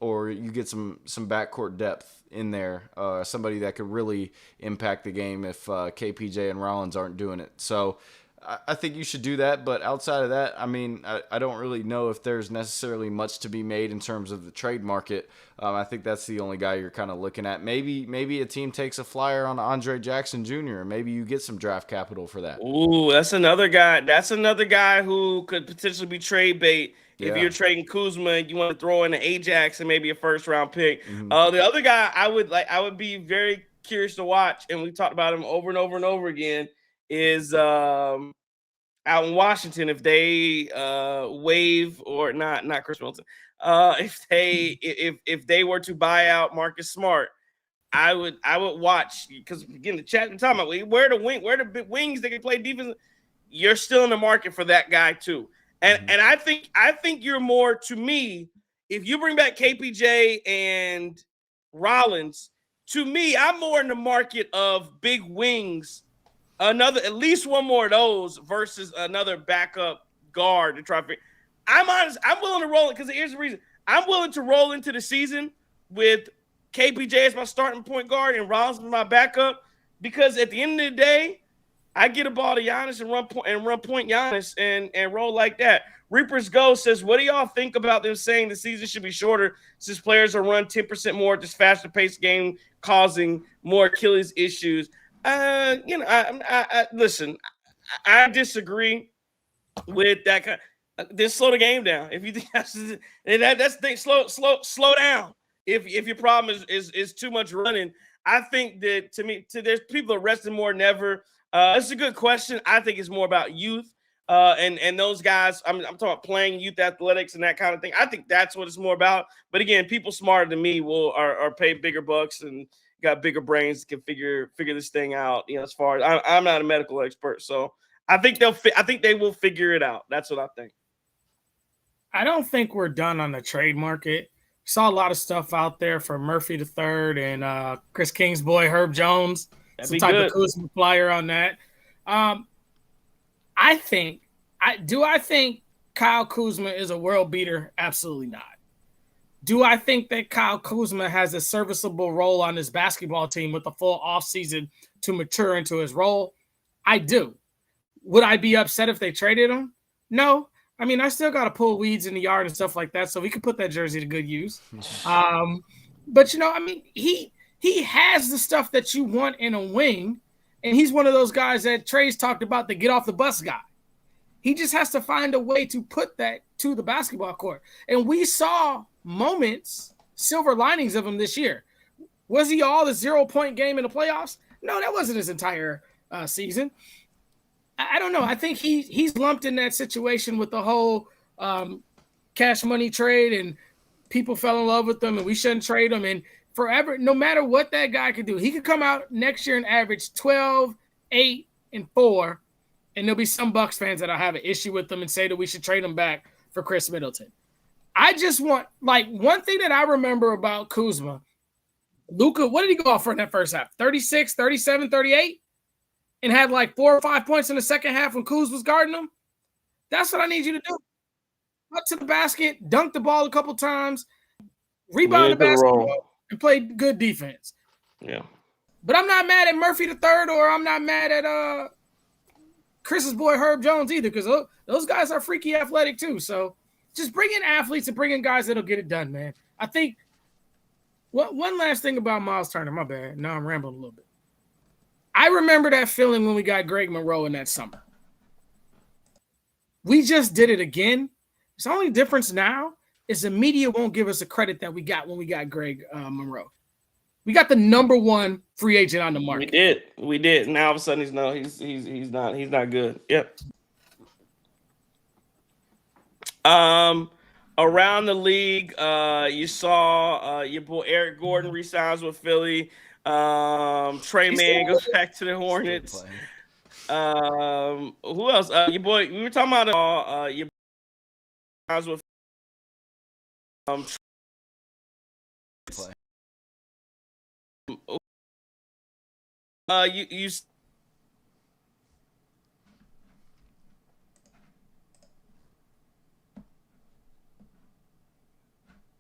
S2: or you get some backcourt depth in there, somebody that could really impact the game if KPJ and Rollins aren't doing it. So I think you should do that. But outside of that, I don't really know if there's necessarily much to be made in terms of the trade market. I think that's the only guy you're kind of looking at. Maybe a team takes a flyer on Andre Jackson Jr. Maybe you get some draft capital for that.
S1: Ooh, that's another guy. That's another guy who could potentially be trade bait. If you're trading Kuzma, you want to throw in an Ajax and maybe a first-round pick. Mm-hmm. The other guy I would be very curious to watch, and we talked about him over and over and over again, is out in Washington. If they waive or not Chris Milton, if they were to buy out Marcus Smart, I would watch, because again, the chat and talking about where the wings that can play defense. You're still in the market for that guy too. And I think you're more, to me, if you bring back KPJ and Rollins, to me, I'm more in the market of big wings, at least one more of those versus another backup guard to try to figure. I'm honest, I'm willing to roll it, because here's the reason. I'm willing to roll into the season with KPJ as my starting point guard and Rollins as my backup, because at the end of the day, I get a ball to Giannis and run point Giannis and roll like that. Reaper's Ghost says, what do y'all think about them saying the season should be shorter since players are run 10% more, just faster paced game, causing more Achilles issues? Listen, I disagree with that kind. Just slow the game down. If you think that's the thing, slow down. If your problem is too much running, I think that there's people that resting more than ever. It's a good question. I think it's more about youth and those guys. I'm talking about playing youth athletics and that kind of thing. I think that's what it's more about. But again, people smarter than me are paid bigger bucks and got bigger brains, can figure this thing out. As far as I'm not a medical expert, so I think they will figure it out. That's what I think.
S3: I don't think we're done on the trade market. Saw a lot of stuff out there for Murphy III and Chris King's boy Herb Jones.
S1: That'd
S3: Some
S1: be
S3: type
S1: good.
S3: of Kuzma flyer on that. I think Kyle Kuzma is a world beater? Absolutely not. Do I think that Kyle Kuzma has a serviceable role on this basketball team with a full offseason to mature into his role? I do. Would I be upset if they traded him? No. I mean, I still got to pull weeds in the yard and stuff like that, so we could put that jersey to good use. But, I mean, he has the stuff that you want in a wing, and he's one of those guys that Trey's talked about, the get off the bus guy. He just has to find a way to put that to the basketball court. And we saw moments, silver linings of him this year. Was he all the 0-point game in the playoffs? No, that wasn't his entire season. I don't know. I think he's lumped in that situation with the whole cash money trade, and people fell in love with him, and we shouldn't trade him. And forever, no matter what that guy could do, he could come out next year and average 12, 8, and 4, and there'll be some Bucks fans that'll have an issue with them and say that we should trade him back for Chris Middleton. I just want, one thing that I remember about Kuzma, Luka, what did he go off for in that first half? 36, 37, 38? And had 4 or 5 points in the second half when Kuz was guarding him? That's what I need you to do. Up to the basket, dunk the ball a couple times, rebound the basketball, and play good defense.
S1: Yeah.
S3: But I'm not mad at Murphy III, or I'm not mad at Chris's boy Herb Jones either, because those guys are freaky athletic too. So just bring in athletes and bring in guys that'll get it done, man. I think one last thing about Miles Turner. My bad. Now I'm rambling a little bit. I remember that feeling when we got Greg Monroe in that summer. We just did it again. The only difference now is the media won't give us the credit that we got when we got Greg Monroe. We got the number 1 free agent on the market.
S1: We did. Now all of a sudden he's not good. Yep. Around the league, you saw your boy Eric Gordon re-signs with Philly. Trey Mann goes back to the Hornets. Who else? Your boy. We were talking about your boy with you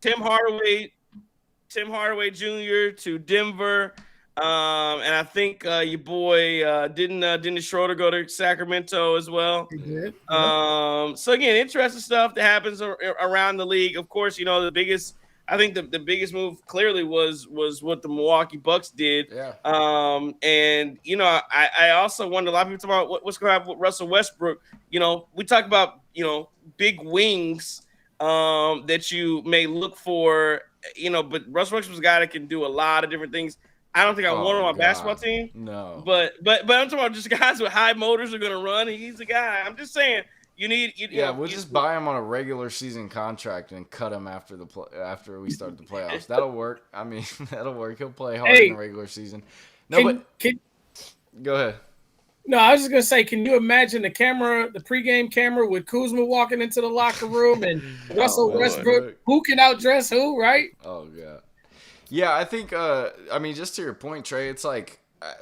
S1: Tim Hardaway Jr. to Denver. And I think your boy didn't Dennis Schroeder go to Sacramento as well.
S3: He did.
S1: So again, interesting stuff that happens around the league. Of course, the biggest move clearly was what the Milwaukee Bucks did.
S2: Yeah.
S1: And I also wonder, a lot of people talk about what's going to happen with Russell Westbrook. We talk about big wings that you may look for. But Russell Westbrook was a guy that can do a lot of different things. I don't think I want him on my basketball team.
S2: No.
S1: But I'm talking about just guys with high motors are going to run. He's a guy. I'm just saying
S2: we'll just buy him on a regular season contract and cut him after we start the playoffs. That'll work. I mean, that'll work. He'll play hard in the regular season. No, go ahead.
S3: No, I was just gonna say, can you imagine the pregame camera with Kuzma walking into the locker room and Russell Westbrook? Who can outdress who, right?
S2: Oh god. Yeah, I think. Just to your point, Trey, it's like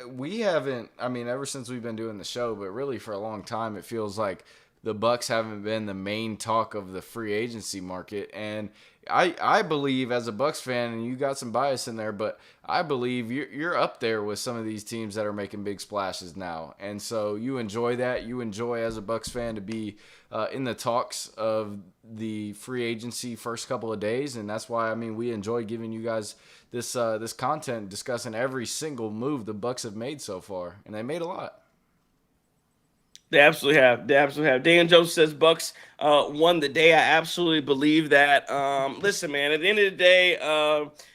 S2: we haven't. Ever since we've been doing the show, but really for a long time, it feels like the Bucks haven't been the main talk of the free agency market. And I believe, as a Bucks fan, and you got some bias in there, but I believe you're up there with some of these teams that are making big splashes now. And so you enjoy that. You enjoy, as a Bucks fan, to be in the talks of the free agency first couple of days. And that's why, we enjoy giving you guys this content, discussing every single move the Bucks have made so far. And they made a lot.
S1: They absolutely have. Dan Joseph says Bucks won the day. I absolutely believe that. Listen, man, at the end of the day,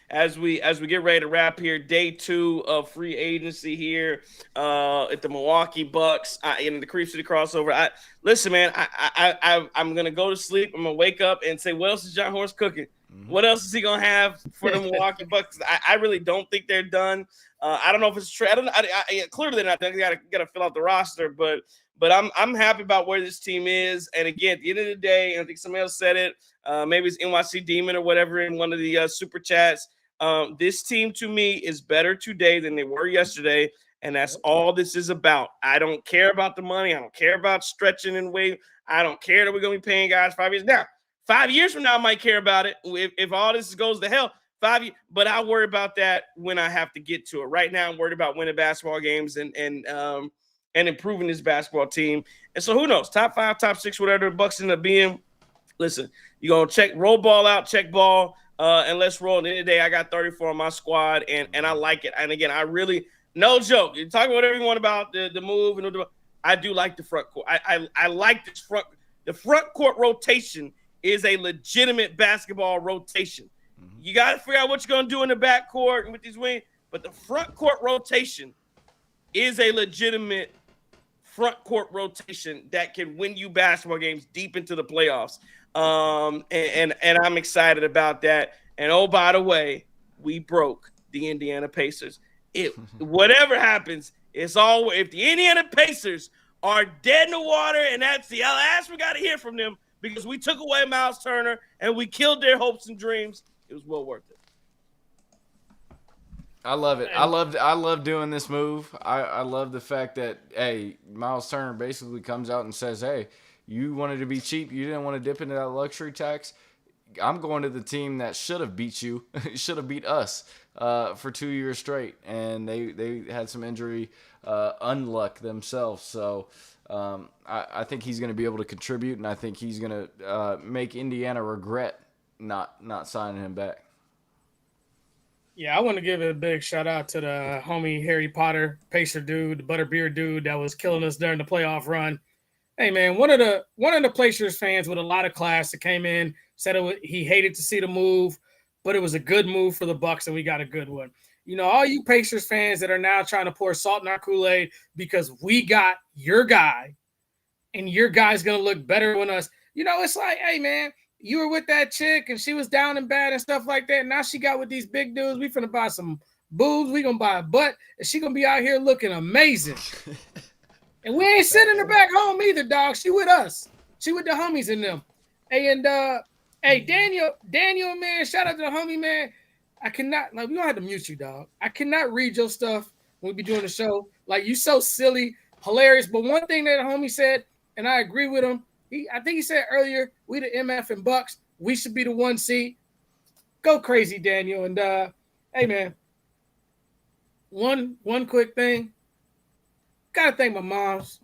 S1: as we get ready to wrap here, day 2 of free agency here at the Milwaukee Bucks in the Creep City crossover. Listen, man, I'm gonna go to sleep. I'm gonna wake up and say, "What else is John Horst cooking?" What else is he gonna have for the Milwaukee Bucks? I really don't think they're done. I don't know if it's true. Clearly they're not done. They gotta fill out the roster, but I'm happy about where this team is. And again, at the end of the day, and I think somebody else said it. Maybe it's NYC Demon or whatever in one of the super chats. This team to me is better today than they were yesterday, and that's all this is about. I don't care about the money. I don't care about stretching and waiting. I don't care that we're gonna be paying guys 5 years now. 5 years from now, I might care about it if all this goes to hell. 5 years, but I worry about that when I have to get to it. Right now, I'm worried about winning basketball games and improving this basketball team. And so, who knows? Top 5, top 6, whatever the Bucks end up being. Listen, you're gonna check, roll ball out, check ball, and let's roll. At the end of the day, I got 34 on my squad, and I like it. And again, I really, no joke. You talk whatever you want about the move, and I do like the front court. I like this front. The front court rotation is a legitimate basketball rotation. You got to figure out what you're going to do in the back court and with these wings, but the front court rotation is a legitimate front court rotation that can win you basketball games deep into the playoffs. And I'm excited about that. And oh, by the way, we broke the Indiana Pacers. Whatever happens, it's all if the Indiana Pacers are dead in the water, and that's the last we got to hear from them. Because we took away Miles Turner and we killed their hopes and dreams. It was well worth it.
S2: I love it. I love doing this move. I love the fact that, hey, Miles Turner basically comes out and says, hey, you wanted to be cheap. You didn't want to dip into that luxury tax. I'm going to the team that should have beat you, should have beat us for 2 years straight. And they had some injury unluck themselves. So I think he's going to be able to contribute, and I think he's going to make Indiana regret not signing him back.
S3: Yeah, I want to give a big shout out to the homie Harry Potter, Pacer dude, the Butterbeer dude that was killing us during the playoff run. Hey man, one of the Pacers fans with a lot of class that came in said he hated to see the move, but it was a good move for the Bucks, and we got a good one. You know, all you Pacers fans that are now trying to pour salt in our Kool-Aid because we got your guy, and your guy's gonna look better than us. You know, it's like, hey man, you were with that chick and she was down and bad and stuff like that. Now she got with these big dudes. We finna buy some boobs. We gonna buy a butt, and she gonna be out here looking amazing. And we ain't sending her back home either, dog. She with us. She with the homies in them. Hey, and hey, Daniel, man, shout out to the homie, man. I cannot, like, we don't have to mute you, dog. I cannot read your stuff when we be doing the show. Like, you so silly, hilarious. But one thing that the homie said, and I agree with him, I think he said earlier, we the MF and Bucks, we should be the 1 seed. Go crazy, Daniel. And hey man, one quick thing. Gotta thank my mom's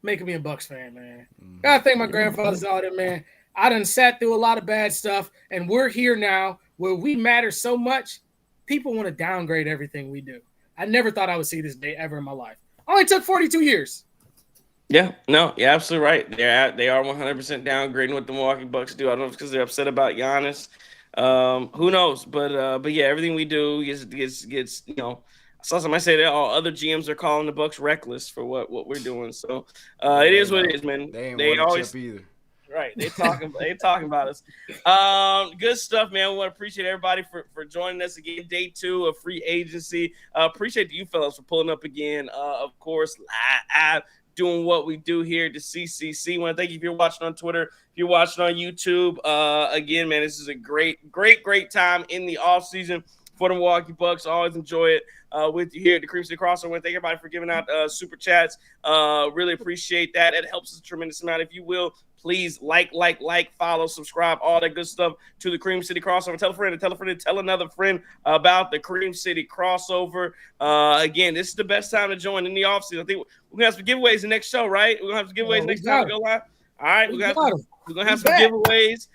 S3: making me a Bucks fan, man. Gotta thank my grandfather's all that, man. I done sat through a lot of bad stuff, and we're here now where we matter so much, people want to downgrade everything we do. I never thought I would see this day ever in my life. Only took 42 years.
S1: Yeah, no, you're absolutely right. They are 100% downgrading what the Milwaukee Bucks do. I don't know if it's because they're upset about Giannis. Who knows? But yeah, everything we do gets you know. I saw somebody say that all other GMs are calling the Bucks reckless for what we're doing. So it is what it is, man.
S2: They always either.
S1: Right. They talking about us. Good stuff, man. We want to appreciate everybody for joining us again. Day 2 of free agency. Appreciate you fellas for pulling up again. Of course, live doing what we do here at the CCC. Want to thank you if you're watching on Twitter, if you're watching on YouTube. Again, man, this is a great time in the off season for the Milwaukee Bucks. Always enjoy it with you here at the Cream City Crossover. Thank everybody for giving out super chats. Really appreciate that. It helps us a tremendous amount. If you will, please like, follow, subscribe, all that good stuff to the Cream City Crossover. Tell a friend, tell another friend about the Cream City Crossover. Again, this is the best time to join in the offseason. I think we're going to have some giveaways the next show, right? We're going to have some giveaways next time we go live. All right, we're going to have some giveaways.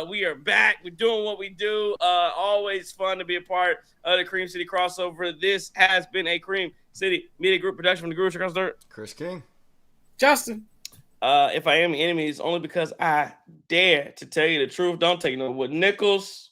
S1: We are back. We're doing what we do. Always fun to be a part of the Cream City Crossover. This has been a Cream City Media Group production from the Guru across dirt.
S2: Chris King.
S3: Justin.
S1: If I am enemy, it's only because I dare to tell you the truth. Don't take no with Nichols.